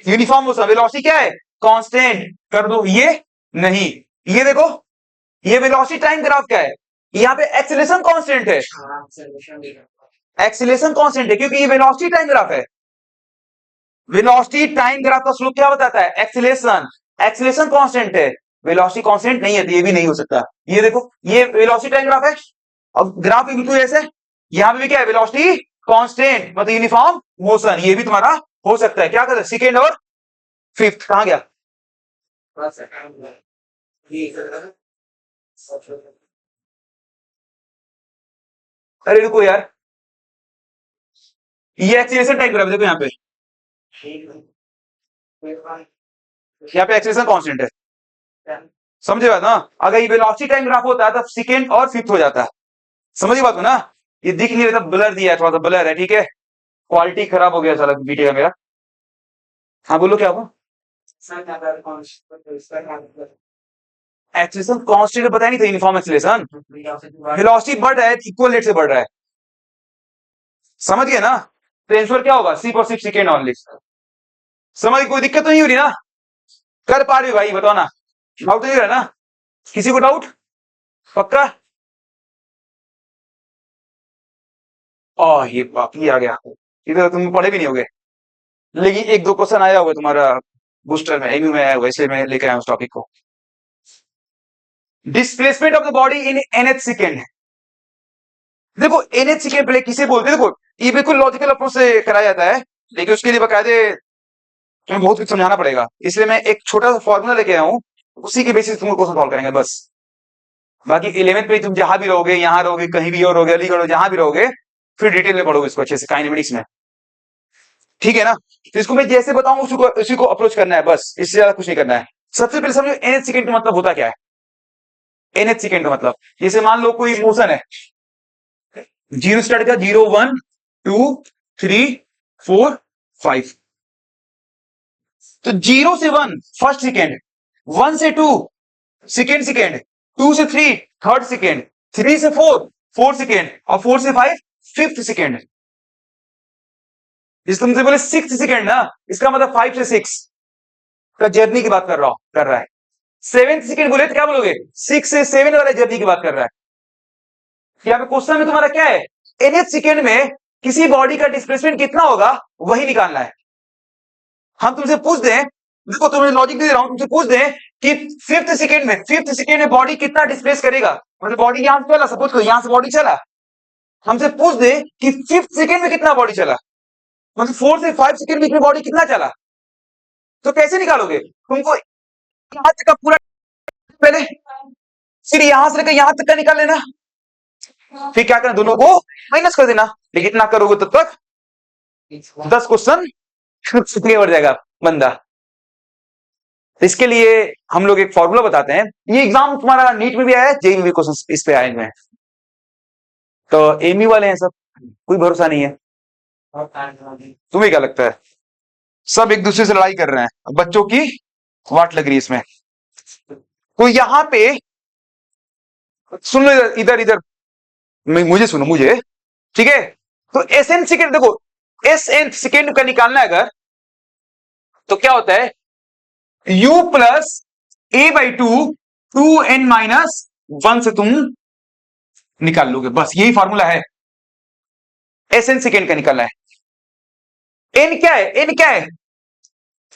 यूनिफॉर्म मोशन, वेलोसिटी क्या है? कांस्टेंट। कर दो ये। नहीं, ये देखो, ये वेलोसिटी टाइम ग्राफ क्या है? यहाँ पे एक्सीलरेशन कांस्टेंट है। एक्सीलरेशन कांस्टेंट है क्योंकि ये वेलोसिटी टाइम ग्राफ है। वेलोसिटी टाइम ग्राफ का स्लोप क्या बताता है? एक्सीलरेशन। एक्सीलरेशन कांस्टेंट है, वेलोसिटी कांस्टेंट नहीं है, तो ये भी नहीं हो सकता। ये देखो, ये वेलोसिटी टाइम ग्राफ है, अब ग्राफ बिल्कुल ऐसे, यहां पे भी क्या है? वेलोसिटी कांस्टेंट मतलब यूनिफॉर्म मोशन। ये भी तुम्हारा हो सकता है। क्या कर सेकेंड और फिफ्थ कहां गया? अरे रुको यार, ये एक्सीलरेशन टाइम ग्राफ देखो यहाँ पे, यहाँ पे एक्सीलरेशन कांस्टेंट है, समझे बात ना। अगर ये वेलोसिटी टाइम ग्राफ होता है तो सेकंड और फिफ्थ हो जाता है, समझिए बात को ना। ये दिख नहीं रहा, ब्लर दिया है, थोड़ा सा ब्लर है, ठीक है। क्वालिटी खराब हो गया सारा वीडियो का मेरा। हाँ बोलो क्या हुआ। एक्सीलरेशन कांस्टेंट बताया नहीं था, यूनिफॉर्म एक्सीलरेशन। वेलोसिटी बढ़ रहा है, इक्वल रेट से बढ़ रहा है, समझ गए ना। ट्रांसफर क्या होगा, सी फॉर 6 सेकेंड ऑनली। समझ, कोई दिक्कत तो नहीं हो रही ना, कर पा रही हो भाई, बताओ ना। डाउट तो नहीं रहा ना किसी को, डाउट पक्का। ये बाकी आ गया, इधर तुम पढ़े भी नहीं होगे, लेकिन एक दो क्वेश्चन आया होगा तुम्हारा बूस्टर में, एमयू में आया होगा, इसलिए मैं लेकर आया उस टॉपिक को। Displacement of the body in nth second. देखो nth सेकेंड पहले किसे बोलते हैं, देखो ये बिल्कुल लॉजिकल अप्रोच से कराया जाता है, लेकिन उसके लिए बकायदे तुम्हें बहुत कुछ समझाना पड़ेगा, इसलिए मैं एक छोटा सा फॉर्मूला लेके आया हूं, उसी के बेसिस तुम क्वेश्चन सॉल्व करेंगे बस। बाकी 11th पे तुम जहां भी रहोगे, यहां रहोगे, कहीं भी और रहोगे, अलीगढ़ हो, जहां भी रहोगे, फिर डिटेल में पढ़ोगे इसको अच्छे से, काइनेमेटिक्स में, ठीक है ना। तो इसको मैं जैसे बताऊं उसी को अप्रोच करना है बस, इससे ज्यादा कुछ नहीं करना है। सबसे पहले समझो nth सेकेंड का मतलब होता क्या है। nth सेकेंड का मतलब, जैसे मान लो कोई मोशन है, जीरो स्टार्ट का, 0 1 2 3 4 5, तो 0 से 1 फर्स्ट सेकेंड, 1 से 2 सेकेंड सेकेंड, 2 से 3 थर्ड सेकेंड, 3 से 4 फोर्थ सेकेंड, और 4 से 5 फिफ्थ सेकेंड। जिस तुमसे बोले 6 सेकेंड ना, इसका मतलब 5 से 6 का जर्नी की बात कर रहा है। 7 सेकेंड बोले तो क्या बोलोगे, 6 से 7 वाले जर्नी की बात कर रहा है। यहाँ पे क्वेश्चन में तुम्हारा क्या है, nth सेकेंड में किसी बॉडी का डिस्प्लेसमेंट कितना होगा वही निकालना है। हम तुमसे पूछ दें, देखो तुम्हें लॉजिक दे रहा हूं, तुमसे पूछ दें कि फिफ्थ सेकेंड में बॉडी कितना डिस्प्लेस करेगा, मतलब बॉडी यहां से चला, सपोज करो यहां से बॉडी चला, हमसे पूछ दे कि फिफ्थ सेकेंड में कितना बॉडी चला, मतलब 4 से 5 सेकेंड बीच में बॉडी कितना चला, तो कैसे निकालोगे। तुमको यहां तक का पूरा पहले, फिर यहां से लेकर यहां तक का निकाल लेना, फिर क्या करना, दोनों को माइनस कर देना, लेकिन इतना करोगे तब तक 10 क्वेश्चन क्लियर हो जाएगा बंदा। इसके लिए हम लोग एक फॉर्मूला बताते हैं, ये एग्जाम तुम्हारा नीट में भी आया है, जेई में भी क्वेश्चन इस पे आए हुए हैं, तो एमयू वाले हैं सब, कोई भरोसा नहीं है। तुम्हें क्या लगता है, सब एक दूसरे से लड़ाई कर रहे हैं, बच्चों की वाट लग रही है इसमें। तो यहां पे सुन लो, इधर इधर मुझे सुनो, मुझे, ठीक है। तो एस एन सेकेंड, देखो एस एन सेकेंड का निकालना है अगर, तो क्या होता है, u प्लस ए बाई 2 से तुम निकाल लोगे, बस यही फॉर्मूला है। एस एन सेकेंड का निकालना है। एन क्या है, एन क्या है,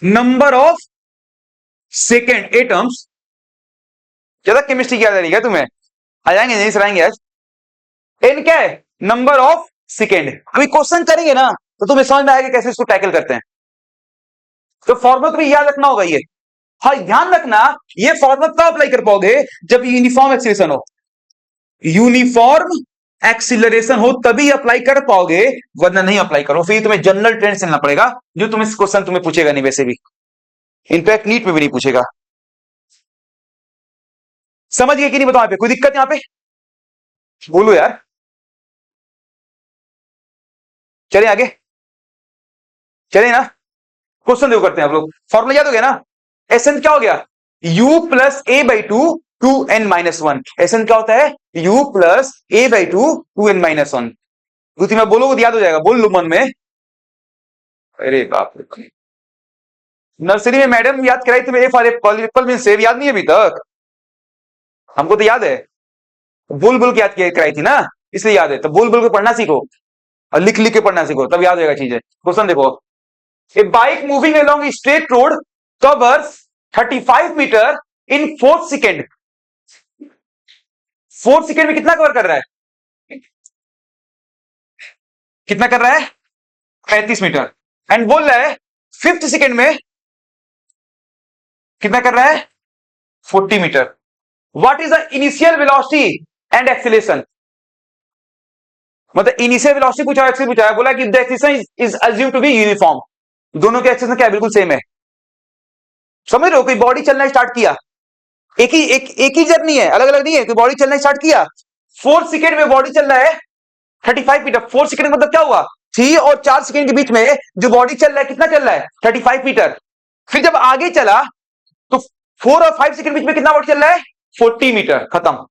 नंबर ऑफ सेकेंड एटम्स। ज्यादा केमिस्ट्री याद आ रही है तुम्हें, आ जाएंगे नहीं सराएंगे आज। एन क्या है, नंबर ऑफ सेकेंड। अभी क्वेश्चन करेंगे ना तो तुम्हें समझ में आएगा कैसे इसको टैकल करते हैं, तो फॉर्मूला तुम्हें याद रखना होगा ये। हाँ ध्यान रखना, ये फॉर्मूला तब अप्लाई कर पाओगे जब यूनिफॉर्म एक्सीलरेशन हो, यूनिफॉर्म एक्सीलरेशन हो तभी अप्लाई कर पाओगे, वरना नहीं अप्लाई करो, फिर तुम्हें जनरल ट्रेंड से लेना पड़ेगा, जो तुम्हें क्वेश्चन तुम्हें पूछेगा नहीं वैसे भी, इनफैक्ट नीट में भी नहीं पूछेगा। समझ गए कि नहीं, बताओ, यहाँ पे कोई दिक्कत, यहाँ पे बोलो यार। चले आगे, चले ना, क्वेश्चन देखो करते हैं हम लोग। फॉर्मूला याद हो गया ना, एस एन क्या हो गया, u plus a by 2 s n क्या होता है, u प्लस ए बाई 2 दूसरी मैं बोलोगे तो याद हो जाएगा, बोल लो मन में। अरे बाप रे, नर्सरी में मैडम याद कराई तुम्हें, एफ आर एप्पल मीन सेब, याद नहीं है अभी तक, हमको तो याद है, बुल की याद कराई थी ना, इसलिए याद है। तो बुल को पढ़ना सीखो और लिख लिख के पढ़ना सीखो, तब याद होगा चीजें। क्वेश्चन देखो, a bike moving along straight road covers 35 metre in 4 second. 4 second में कितना कवर कर रहा है, कितना कर रहा है, 35 मीटर। एंड बोल रहा है फिफ्थ सेकेंड में कितना कर रहा है, 40 metre. What is the initial velocity and acceleration. मतलब इनिशियल वेलोसिटी पूछा, एक्सेल पूछा है, बोला कि the acceleration is assume to be uniform, दोनों के एक्सेलरेशन क्या है, बिल्कुल सेम है। समझ रहे हो, कोई बॉडी चलना स्टार्ट किया, एक ही जर्नी है, अलग अलग नहीं है, कोई बॉडी चलना स्टार्ट किया, 4 सेकेंड में बॉडी चल रहा है 35 मीटर। 4 सेकेंड मतलब क्या हुआ, 3 और 4 सेकेंड के बीच में जो बॉडी चल रहा है कितना चल रहा है, 35 मीटर। फिर जब आगे चला तो 4 और 5 सेकेंड बीच में कितना बॉडी चल रहा है, 40 मीटर, खत्म।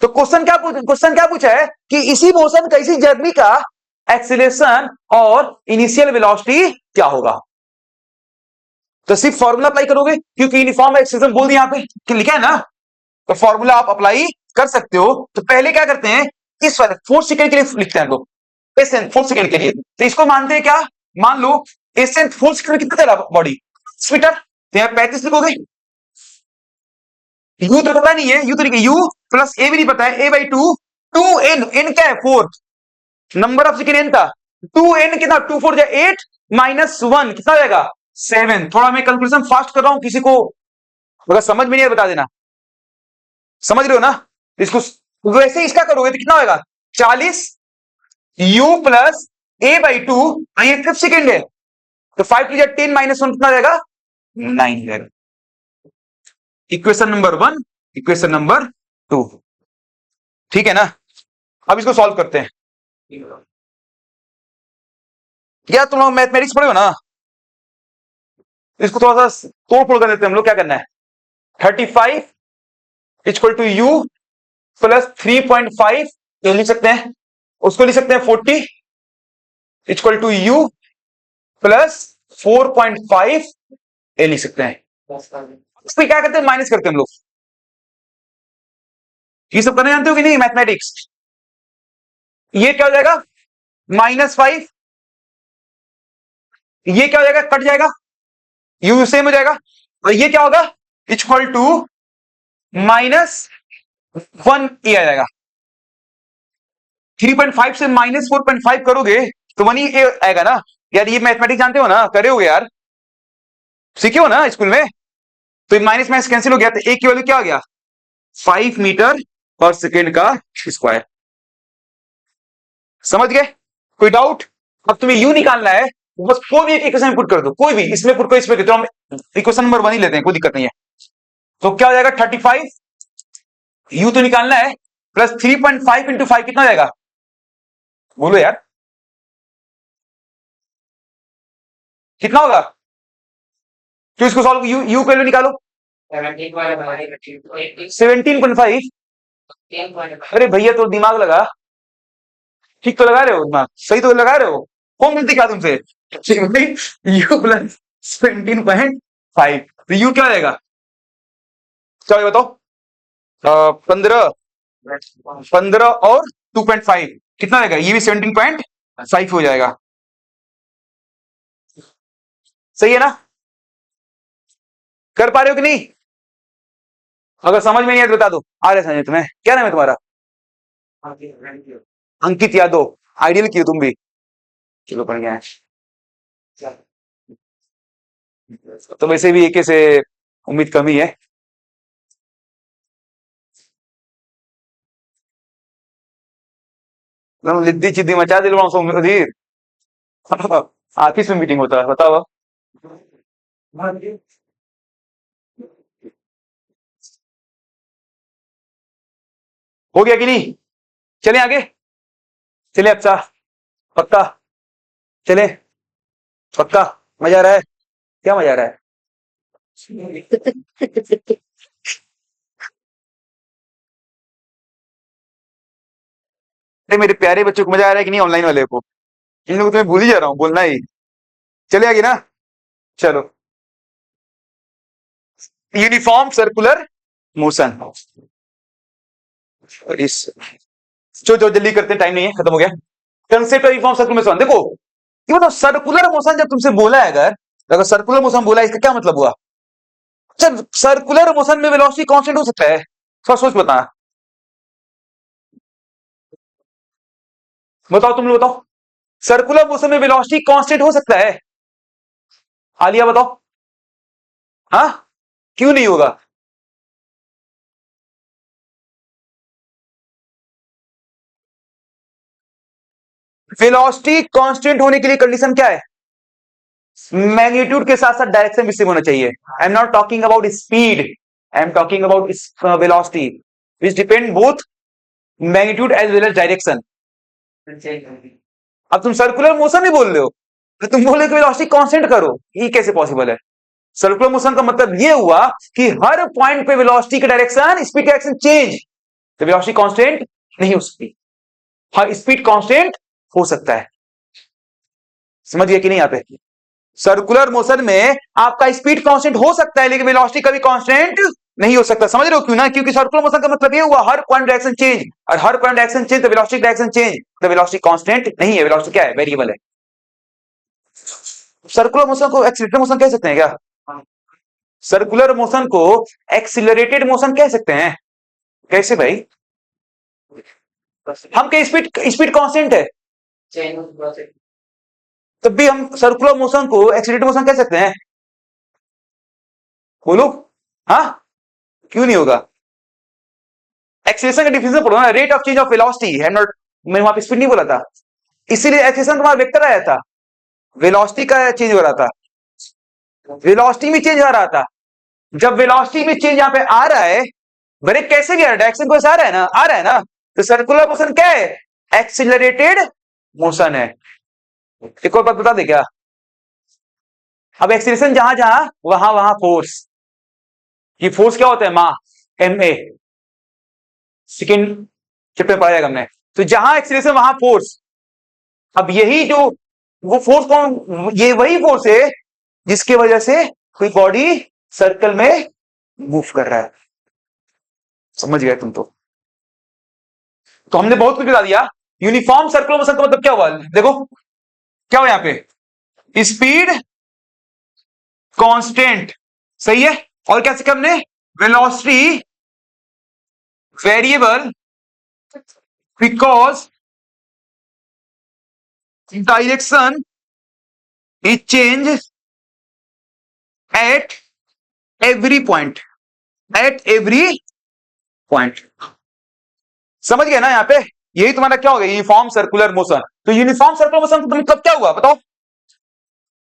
तो क्वेश्चन क्या पूछा है कि इसी मोशन का, इसी जर्नी का एक्सीलरेशन और इनिशियल वेलोसिटी क्या होगा। तो सिर्फ फॉर्मूला अप्लाई करोगे, क्योंकि यूनिफॉर्म एक्सीलरेशन बोल दिया, यहां पे लिखा है ना, तो फॉर्मूला आप अप्लाई कर सकते हो। तो पहले क्या करते हैं, इस वाले 4 सेकेंड के लिए लिखते हैं लोग, एसेंट 4 सेकेंड के लिए, तो इसको मानते हैं क्या, मान लो एसेंट 4 सेकेंड में कितना चला बॉडी, 6 मीटर, तो यहां 35 लिखोगे। यू तो पता नहीं है, यू तो लिखे, यू प्लस ए भी नहीं पता है, A/2 एन क्या है, 4 नंबर ऑफ सेकेंड एन था, 2n कितना, 2 4 8 -1 कितना जाएगा, 7। थोड़ा मैं कैलकुलेशन फास्ट कर रहा हूं, किसी को अगर समझ में नहीं है बता देना, समझ रहे हो ना। इसको वैसे इसका करोगे तो कितना होगा, 40 u प्लस A/2, ये 5 सेकेंड है, तो 5 to 10 -1 कितना जाएगा, 9 जाएगा। इक्वेशन नंबर 1, इक्वेशन नंबर 2, ठीक है ना। अब इसको सॉल्व करते हैं। क्या तुम लोग मैथमेटिक्स पढ़े हो ना, इसको थोड़ा सा तोड़ फोड़ कर देते हैं हम लोग। क्या करना है, 35 इक्वल टू u प्लस 3.5 ये लिख सकते हैं, उसको लिख सकते हैं 40 इक्वल टू u प्लस 4.5 ये लिख सकते हैं। इसमें क्या करते हैं, माइनस करते हैं हम लोग। ये सब करने जानते हो कि नहीं मैथमेटिक्स। ये क्या हो जाएगा, -5, ये क्या हो जाएगा, कट जाएगा, u सेम हो जाएगा, और ये क्या होगा, इक्वल टू -1 ये आ जाएगा। 3.5 से -4.5 करोगे तो 1 ही आएगा ना यार। ये मैथमेटिक्स जानते हो ना, करे हो यार, सीखे हो ना स्कूल में। तो माइनस माइनस कैंसिल हो गया, तो एक की वैल्यू क्या आ गया, 5 मीटर पर सेकेंड का स्क्वायर। समझ गए, कोई डाउट। अब तुम्हें यू निकालना है, बस कोई भी एक इक्वेशन पुट कर दो, कोई भी, इसमें पुट करो, इसमें तो हम इक्वेशन नंबर 1 ही लेते हैं, कोई दिक्कत नहीं है। तो क्या हो जाएगा, 35 यू तो निकालना है, प्लस 3.5 इंटू 5 कितना जाएगा, बोलो यार कितना होगा। तो इसको सॉल्व, यू वैल्यू निकालो, 17.5। अरे भैया तो दिमाग लगा, ठीक तो लगा रहे हो, दिमाग सही तो लगा रहे हो, कौन गलती क्या तुमसे। यू प्लस 17.5, तो यू क्या आएगा, चलो बताओ, 15 और 2.5 कितना आएगा, ये भी 17.5 हो जाएगा। सही है ना, कर पा रहे हो कि नहीं। अगर समझ में नहीं है तो बता दो, आ रहे समझ तुम्हें। क्या नाम है तुम्हारा, अंकित यादव, आइडियल की हो तुम भी, चलो बढ़िया है। तो वैसे भी एक से उम्मीद कम ही है। लिद्दी चिद्दी मचा दिल अधीर। ऑफिस में मीटिंग होता है, बताओ। हो गया कि नहीं, चले आगे, चले अच्छा, पक्का, चले, पक्का, मजा आ रहा है, क्या मजा आ रहा है। अरे मेरे प्यारे बच्चों को मजा आ रहा है कि नहीं, ऑनलाइन वाले को, इन लोगों को तो मैं भूल ही जा रहा हूँ बोलना ही। चले आगे ना, चलो, यूनिफॉर्म सर्कुलर मोशन, इस जो जो जल्दी करते, टाइम नहीं है, खत्म हो गया। Concept of uniform circular motion, देखो ये मतलब सर्कुलर मोशन जब तुमसे बोला है, अगर अगर सर्कुलर मोशन बोला है, इसका क्या मतलब हुआ। अच्छा, सर्कुलर मोशन में वेलोसिटी कांस्टेंट हो सकता है, थोड़ा सोच बता, बताओ तुम लोग बताओ, सर्कुलर मोशन में वेलोसिटी कांस्टेंट हो सकता है, आलिया बताओ, हाँ क्यों नहीं होगा। वेलोसिटी कांस्टेंट होने के लिए कंडीशन क्या है? मैग्नीट्यूड के साथ साथ डायरेक्शन भी सेम होना चाहिए. I am not talking about speed, I am talking about velocity which depend both magnitude as well as direction. अब तुम सर्कुलर मोशन नहीं बोल रहे हो, तो तुम बोल रहे हो कि वेलोसिटी कांस्टेंट करो. ये कैसे पॉसिबल है? सर्कुलर मोशन का मतलब ये हुआ कि हर पॉइंट पे वेलोसिटी का डायरेक्शन, स्पीड का डायरेक्शन चेंज. तो वेलोसिटी कांस्टेंट नहीं हो सकती. हाँ, स्पीड कांस्टेंट हो सकता है. समझ गए कि नहीं? यहाँ पे सर्कुलर मोशन में आपका स्पीड कांस्टेंट हो सकता है, लेकिन वेलोसिटी कभी कांस्टेंट नहीं हो सकता. समझ रहे हो क्यों ना? क्योंकि सर्कुलर मोशन का मतलब ये हुआ हर पॉइंट डायरेक्शन चेंज, और हर पॉइंट डायरेक्शन चेंज तो वेलोसिटी डायरेक्शन चेंज. तो वेलोसिटी कांस्टेंट नहीं है. वेलोसिटी क्या है? वेरिएबल है. सर्कुलर मोशन को एक्सीलरेटेड मोशन कह सकते हैं क्या? सर्कुलर मोशन को एक्सीलरेटेड मोशन कह सकते हैं. कैसे भाई? हम कहीं स्पीड स्पीड कांस्टेंट है, तब भी हम सर्कुलर मोशन को एक्सीलरेटेड मोशन कह सकते हैं. बोलो. हाँ, क्यों नहीं होगा? एक्सीलरेशन का डिफिनेशन पढ़ो ना. Rate of change of velocity है नॉट. मैं वहां पे स्पीड नहीं बोला था, इसीलिए एक्सीलरेशन तुम्हारा वेक्टर आया था. वेलोसिटी का चेंज हो रहा था, वेलोसिटी में चेंज आ रहा था. जब वेलोसिटी में चेंज यहां पे आ रहा है, ब्रेक कैसे गया? डायरेक्शन को आ रहा है ना, आ रहा है ना. तो सर्कुलर मोशन क्या है? एक्सीलरेटेड मोशन है. एक और बात बता दे क्या? अब एक्सीलरेशन जहां जहां, वहां वहां फोर्स. ये फोर्स क्या होता है? मा एम ए, सेकेंड चैप्टर में पढ़ा जाएगा हमने. तो जहां एक्सीलरेशन वहां फोर्स. अब यही जो वो फोर्स कौन? ये वही फोर्स है जिसकी वजह से कोई बॉडी सर्कल में मूव कर रहा है. समझ गए तुम? तो हमने बहुत कुछ बता दिया. यूनिफॉर्म सर्कुलर मोशन का मतलब क्या हुआ? देखो क्या हुआ यहां पे? Speed constant. सही है. और क्या सीखा हमने? Velocity variable because direction is change at every point. At every point. समझ गए ना? यहां पे यही तुम्हारा क्या हो गया? Uniform circular motion. तो यूनिफॉर्म सर्कुलर मोशन का मतलब क्या हुआ? बताओ.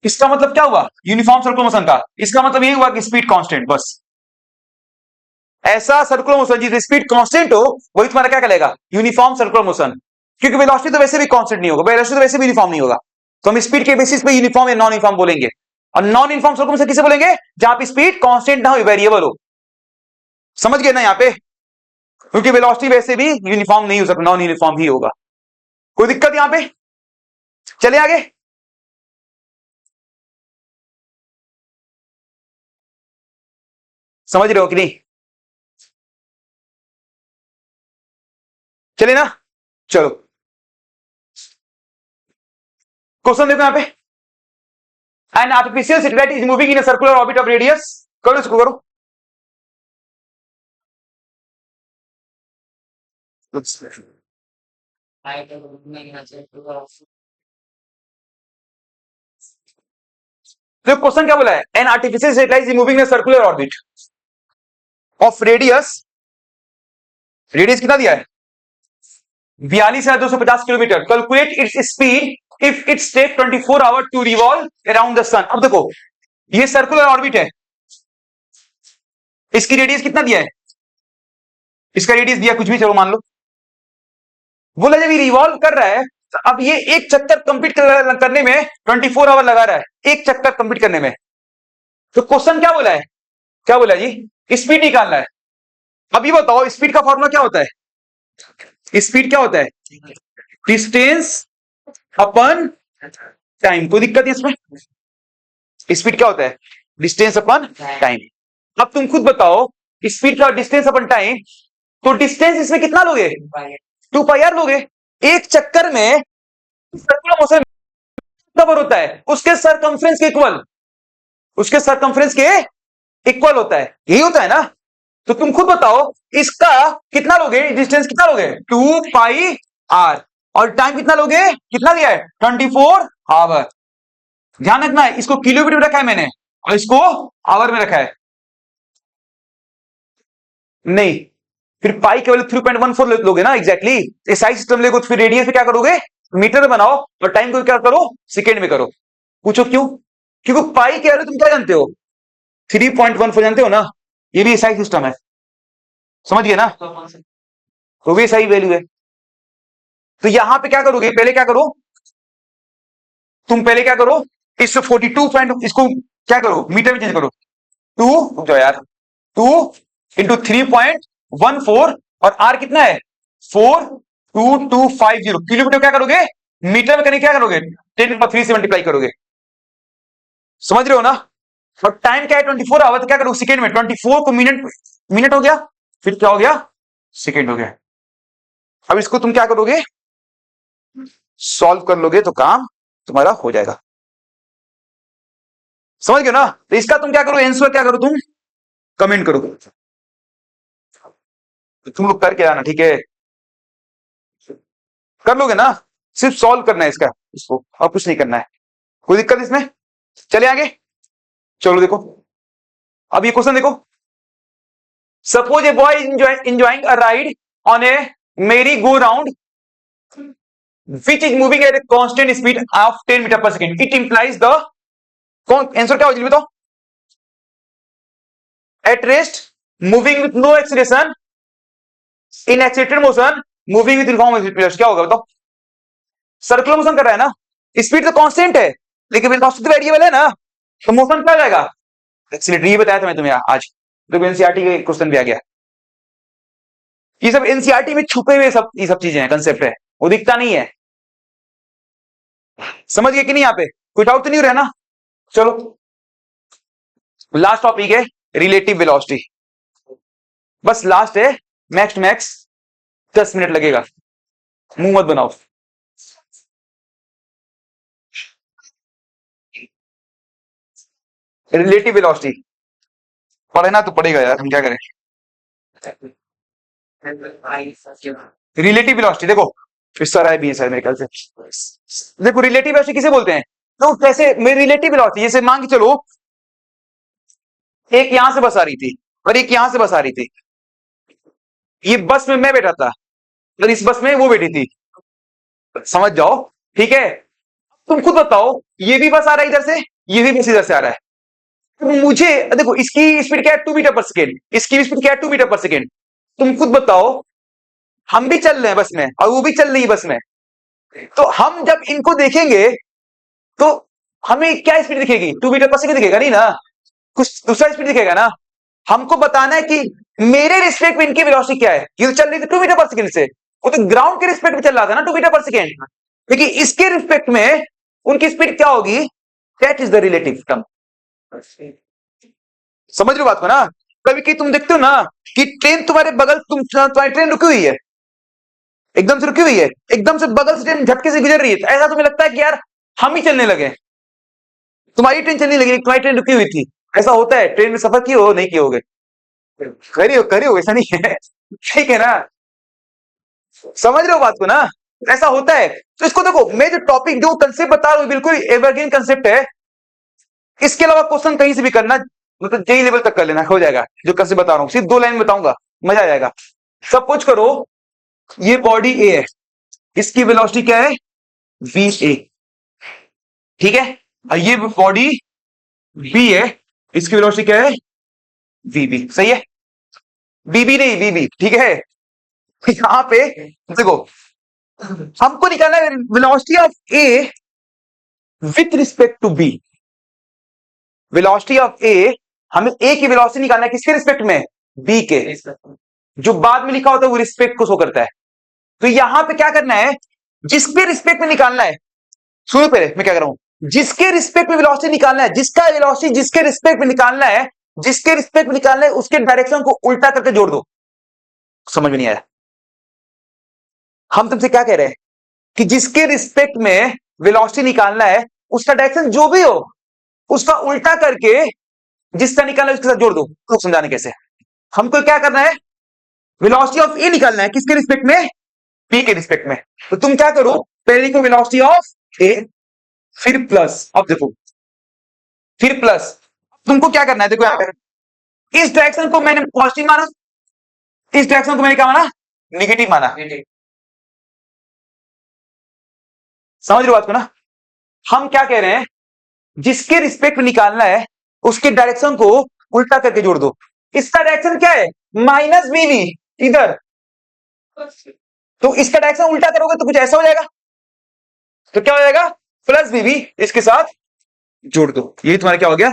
इसका मतलब क्या हुआ यूनिफॉर्म सर्कुलर मोशन का? इसका मतलब यही हुआ कि स्पीड कांस्टेंट. बस ऐसा सर्कुलर मोशन जिस स्पीड कांस्टेंट हो, वही तुम्हारा क्या कहलाएगा? Uniform circular motion. क्योंकि वेलोसिटी तो वैसे भी कांस्टेंट नहीं होगा, वेलोसिटी तो वैसे भी यूनिफॉर्म नहीं होगा. तो हम स्पीड के बेसिस पे यूनिफॉर्म या नॉन यूनिफॉर्म बोलेंगे. और नॉन यूनिफॉर्म सर्कुलर मोशन किसे बोलेंगे? जहां पे स्पीड कांस्टेंट ना हो, वेरिएबल हो. समझ गए ना यहां पे? क्योंकि वेलोसिटी वैसे भी यूनिफॉर्म नहीं हो सकता, नॉन यूनिफॉर्म ही होगा. कोई दिक्कत यहां पे? चले आगे. समझ रहे हो कि नहीं? चले ना. चलो क्वेश्चन देखो यहां पे. An artificial satellite is moving in a circular orbit of radius. करो इसको करो. तो क्वेश्चन क्या बोला है? An artificial satellite is moving in a circular orbit of radius. Radius कितना दिया है? 42,250 kilometre. Calculate its speed if its take 24 hour to revolve around the sun. अब देखो, ये सर्कुलर ऑर्बिट है, इसकी रेडियस कितना दिया है? इसका रेडियस दिया कुछ भी, चलो मान लो. बोला जब ये रिवॉल्व कर रहा है, तो अब ये एक चक्कर कंप्लीट करने में 24 आवर लगा रहा है, एक चक्कर कंप्लीट करने में. तो क्वेश्चन क्या बोला है? क्या बोला जी? स्पीड निकालना है. अब ये बताओ, स्पीड का फॉर्मूला क्या होता है? स्पीड क्या होता है? डिस्टेंस अपन टाइम. कोई दिक्कत है इसमें? स्पीड क्या होता है? डिस्टेंस अपन टाइम. अब तुम खुद बताओ, स्पीड का डिस्टेंस अपन टाइम, तो डिस्टेंस इसमें कितना लोगे? 2πr लोगे. एक चक्कर में सर्कुलर मोशन कवर होता है उसके सरकमफ्रेंस के इक्वल, उसके सरकमफ्रेंस के इक्वल होता है. यही होता है ना? तो तुम खुद बताओ, इसका कितना लोगे? डिस्टेंस कितना लोगे? 2πr. और टाइम कितना लोगे? कितना दिया है? 24 आवर. ध्यान रखना है, इसको किलोमीटर में रखा है मैंने, और इसको आवर में रखा है. नहीं, फिर पाई केवल 3.14 लोगे ना. एग्जैक्टली. SI सिस्टम लेगो तो फिर रेडियस पे क्या करोगे? मीटर में बनाओ और टाइम को क्या करो, सेकेंड में करो। पूछो क्यों? क्योंकि पाई क्या है तुम क्या जानते हो, 3.14 जानते हो ना, ये भी एसआई सिस्टम है, समझ गए ना, तो भी सही वैल्यू है। तो यहां पे क्या करोगे, पहले क्या करो तुम, पहले क्या करो, इस 42 पॉइंट इसको क्या करो, मीटर में चेंज करो। 2 जो यार 2 इंटू 3.14 और आर कितना है 42250 किलोमीटर, क्या करोगे मीटर में करके क्या करोगे 10³ से मल्टीप्लाई करोगे, समझ रहे हो ना। और टाइम क्या है 24 आवर, तो क्या करोगे सेकेंड में 24 को मिनट हो गया, फिर क्या हो गया सेकेंड हो गया। अब इसको तुम क्या करोगे, सॉल्व कर लोगे तो काम तुम्हारा हो जाएगा, समझ गए ना। तो इसका तुम क्या करो, आंसर क्या करो तुम कमेंट करो, तो तुम लोग करके आना, ठीक है, कर लोगे ना, सिर्फ सॉल्व करना है इसका, इसको और कुछ नहीं करना है, कोई दिक्कत इसमें। चले आगे, चलो देखो अब ये क्वेश्चन देखो, suppose a boy enjoying a ride on a merry go round which is moving at a constant speed of 10 metre per second, it implies the, कौन आंसर क्या हो जल्दी बताओ, at rest moving with no acceleration in accelerated motion moving with uniform velocity, क्या होगा बताओ, circular motion कर रहा है ना, स्पीड तो कांस्टेंट है लेकिन वेलोसिटी तो वेरिएबल है ना, तो मोशन क्या जाएगा एक्सीलरेटर, ये बताया था मैं तुम्हें आज, तो एनसीईआरटी के क्वेश्चन भी आ गया, ये सब एनसीईआरटी में छुपे हुए सब ये सब चीजें हैं, कंसेप्ट है, वो दिखता नहीं है, समझ गए कि नहीं, यहाँ पे कोई डाउट तो नहीं हो रहा ना। चलो लास्ट टॉपिक है रिलेटिव वेलोसिटी, बस लास्ट है, मैक्स टू मैक्स 10 मिनट लगेगा, मुंह मत बनाओ। रिलेटिव वेलोसिटी पढ़ना तो पड़ेगा यार, हम क्या करें। रिलेटिव वेलोसिटी देखो, इस तरह भी है सर मेरे ख्याल से, देखो रिलेटिव वेलोसिटी किसे बोलते हैं, तो कैसे मेरी रिलेटिव वेलोसिटी, जैसे मान के चलो एक यहां से बस आ रही थी और एक यहां से बस आ रही थी, ये बस में मैं बैठा था और इस बस में वो बैठी थी, समझ जाओ, ठीक है। तुम खुद बताओ, ये भी बस आ रहा है इधर से, ये भी बस इधर से आ रहा है, तो मुझे देखो इसकी स्पीड क्या है 2 मीटर पर सेकेंड, इसकी स्पीड क्या है 2 मीटर पर सेकेंड, तुम खुद बताओ, हम भी चल रहे हैं बस में और वो भी चल रही है बस में, तो हम जब इनको देखेंगे तो हमें क्या स्पीड दिखेगी, 2 मीटर पर सेकेंड दिखेगा नहीं ना, कुछ दूसरा स्पीड दिखेगा ना। हमको बताना है कि मेरे रिस्पेक्ट में इनकी वेलोसिटी क्या है, ये तो चल रही थी 2 मीटर पर सेकेंड से, वो तो ग्राउंड के रिस्पेक्ट में चल रहा था ना 2 मीटर पर सेकेंड, लेकिन इसके रिस्पेक्ट में उनकी स्पीड क्या होगी, that is the relative term, समझ रहे हो बात को ना। कभी कि तुम देखते हो ना कि ट्रेन तुम्हारे बगल, तुम्हारी ट्रेन रुकी हुई है, एकदम से रुकी हुई है, एकदम से बगल से ट्रेन झटके से गुजर रही है, तो ऐसा तुम्हें लगता है कि यार हम ही चलने लगे, तुम्हारी ट्रेन चलने लगी, तुम्हारी ट्रेन रुकी हुई थी, ऐसा होता है, ट्रेन में सफर किए हो नहीं किए होगे, करियो ऐसा नहीं है, ठीक है ना, समझ रहे हो बात को ना, ऐसा होता है। तो इसको देखो, मैं जो टॉपिक जो कंसेप्ट बता रहा हूं बिल्कुल एवरग्रीन कंसेप्ट है, इसके अलावा क्वेश्चन कहीं से भी करना, मतलब जेई लेवल तक कर लेना, हो जाएगा, जो कंसेप्ट बता रहा हूं सिर्फ 2 लाइन बताऊंगा, मजा आ जाएगा। सब कुछ करो, ये बॉडी ए है, इसकी वेलोसिटी क्या है वी ए, ठीक है, और ये बॉडी बी है, इसकी वेलोसिटी क्या है वी बी, सही है, बीबी नहीं वी बी, ठीक है। यहां पे देखो, हमको निकालना है velocity of A with respect to B, velocity of A, हमें ए की वेलोसिटी निकालना है किसके रिस्पेक्ट में, बी के, जो बाद में लिखा होता है वो रिस्पेक्ट को शो करता है। तो यहां पे क्या करना है, जिसके रिस्पेक्ट में निकालना है, सुनो पहले मैं क्या कर रहा हूं, जिसके रिस्पेक्ट में वेलोसिटी निकालना है, जिसका वेलोसिटी जिसके रिस्पेक्ट में निकालना है, जिसके रिस्पेक्ट में निकालना है उसके डायरेक्शन को उल्टा करके जोड़ दो, समझ में नहीं आया, हम तुमसे क्या कह रहे हैं कि जिसके रिस्पेक्ट में वेलोसिटी निकालना है उसका डायरेक्शन जो भी हो उसका उल्टा करके जिसका निकालना है उसके साथ जोड़ दो, तो समझाने कैसे, हमको क्या करना है, वेलोसिटी ऑफ ए निकालना है किसके रिस्पेक्ट में, पी के रिस्पेक्ट में, तो तुम क्या करो, पहले लिखो वेलोसिटी ऑफ ए, फिर प्लस, अब देखो फिर प्लस, तुमको क्या करना है, देखो यहां पर इस डायरेक्शन को मैंने पॉजिटिव माना, इस डायरेक्शन को मैंने क्या माना नेगेटिव माना, समझ रहे हो बात को ना? हम क्या कह रहे हैं, जिसके रिस्पेक्ट में निकालना है उसके डायरेक्शन को उल्टा करके जोड़ दो। इसका डायरेक्शन क्या है? माइनस बीवी इधर, तो इसका डायरेक्शन उल्टा करोगे तो कुछ ऐसा हो जाएगा, तो क्या हो जाएगा? प्लस बीवी इसके साथ जोड़ दो। ये तुम्हारा क्या हो गया?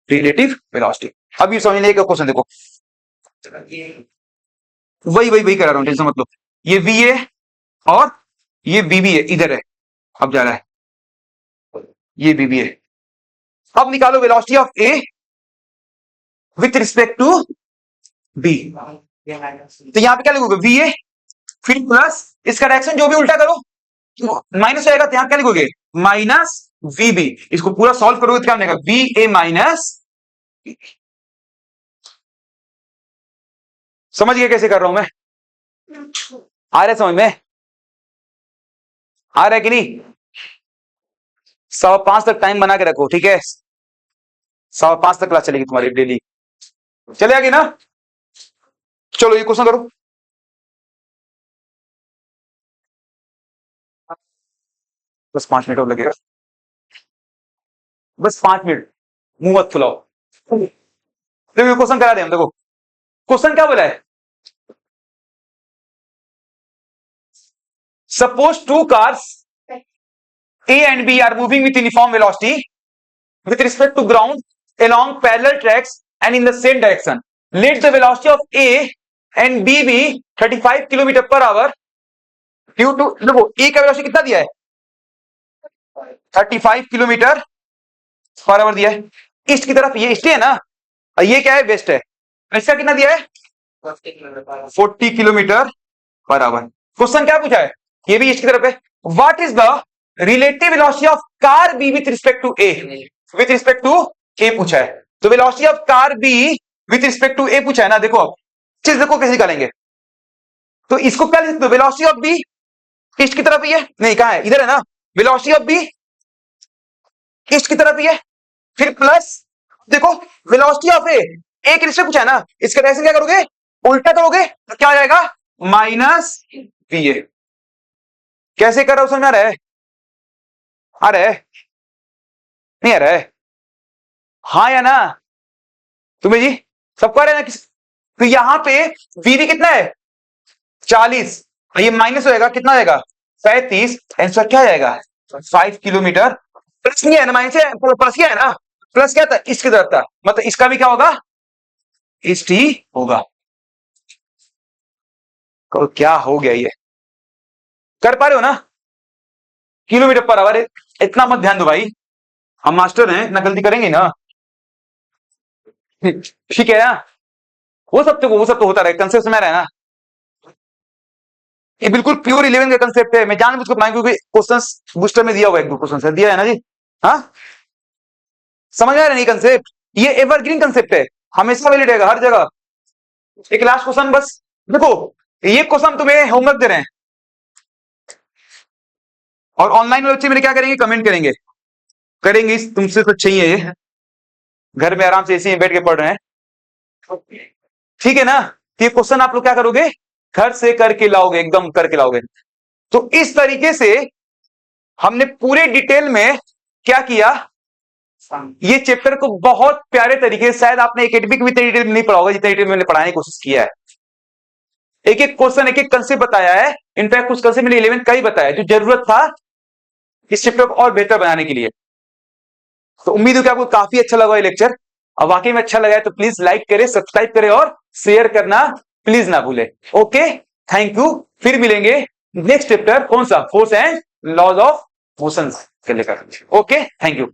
Relative velocity. अब ये समझने का क्वेश्चन देखो, वही वही वही करा रहा हूं, टेंशन मत लो। ये वी है और ये बीबी है, इधर है, अब जा रहा है, ये बीबी है। अब निकालो velocity of A with respect to B. तो यहां पे क्या लिखोगे? वी ए फिर प्लस इसका डायरेक्शन जो भी उल्टा करो माइनस आएगा, तो यहां क्या लिखोगे? Minus v B. इसको पूरा सॉल्व करोगे तो क्या बनेगा? V A minus. समझ गए कैसे कर रहा हूं मैं? आ रहा है समझ में? आ रहा है कि नहीं? 5:15 तक टाइम बना के रखो, ठीक है? 5:15 तक क्लास चलेगी तुम्हारी डेली, चलेगी ना? चलो ये क्वेश्चन करो। बस 5 मिनट और लगेगा, बस 5 मिनट, मुंह मत फुलाओ। देखो ये क्वेश्चन करा दे हम। देखो क्वेश्चन क्या बोला है, suppose two cars A and B are moving with uniform velocity with respect to ground along parallel tracks and in the same direction. Let the velocity of A and B be 35 kilometre per hour due to, देखो A का velocity कितना दिया है? 35 kilometre per our दिया है। East की तरफ ये ईस्ट है ना, और ये क्या है? वेस्ट है। इसका कितना दिया है? 40 किलोमीटर पर आवर। क्वेश्चन क्या पूछा है? ये भी ईस्ट की तरफ है। What is the relative velocity of car B with respect to A? With respect to A पूछा है, तो velocity of car B with respect to A पूछा है ना। देखो अब चीज देखो कैसे निकालेंगे, तो इसको क्या लिख दो? वेलोसिटी ऑफ बी ईस्ट की तरफ ही है, नहीं कहां है? इधर है ना। वेलोसिटी ऑफ बी ईस्ट की तरफ ही है, फिर प्लस देखो वेलोसिटी ऑफ ए, ए के रिस्पेक्ट पूछा है ना, इसका डायरेक्शन क्या करोगे? उल्टा करोगे तो क्या आ जाएगा? माइनस बी ए। कैसे कर रहा हूं, समझ में आ रहा है? आ रहा है? नहीं आ रहा है? हाँ या ना? तुम्हें जी सबको आ रहा है ना? तो यहां पे वीवी कितना है? 40, ये माइनस होएगा, कितना आएगा? 35। आंसर क्या आएगा? 5 किलोमीटर। प्लस नहीं है ना, माइनस है, प्लस क्या है ना? प्लस क्या था? इसकी तरफ था, मतलब इसका भी क्या होगा? ईस्ट ही होगा। तो क्या हो गया? ये कर पा रहे हो ना? किलोमीटर पर आवर, इतना मत ध्यान दो भाई, हम मास्टर हैं, इतना गलती करेंगे ना। ठीक है ना? वो सब तो होता रहे, कंसेप्ट में रहे ना। ये बिल्कुल प्योर 11 का कंसेप्ट है। मैं जानबूझ के बनाऊंगा क्योंकि क्वेश्चंस बूस्टर में दिया हुआ है, 1-2 क्वेश्चन दिया है ना जी। हाँ समझ आ रहा नहीं कंसेप्ट? ये एवरग्रीन कंसेप्ट है, हमेशा वैलिड रहेगा हर जगह। एक लास्ट क्वेश्चन बस देखो, ये क्वेश्चन तुम्हें होमवर्क दे रहे हैं, और ऑनलाइन वाले बच्चे मेरे क्या करेंगे? कमेंट करेंगे, करेंगे तुमसे तो चाहिए, ये घर में आराम से ऐसे ही बैठ के पढ़ रहे हैं, ठीक है ना? ये क्वेश्चन आप लोग क्या करोगे? घर से करके लाओगे, एकदम करके लाओगे। तो इस तरीके से हमने पूरे डिटेल में क्या किया, ये चैप्टर को बहुत प्यारे तरीके से, शायद आपने एकेडमिक में डिटेल में नहीं पढ़ा होगा जितना डिटेल मैंने पढ़ाने की कोशिश किया है। एक एक क्वेश्चन, एक एक कंसेप्ट बताया है। इनफैक्ट कुछ कंसेप्ट मैंने 11th का ही बताया जो जरूरत था इस चैप्टर को और बेहतर बनाने के लिए। तो उम्मीद है कि आपको काफी अच्छा लगा ये लेक्चर। अब वाकई में अच्छा लगा है तो प्लीज लाइक करें, सब्सक्राइब करें और शेयर करना प्लीज ना भूले। Okay, thank you. फिर मिलेंगे नेक्स्ट चैप्टर, कौन सा? Force and laws of motion के लेकर। Okay, thank you.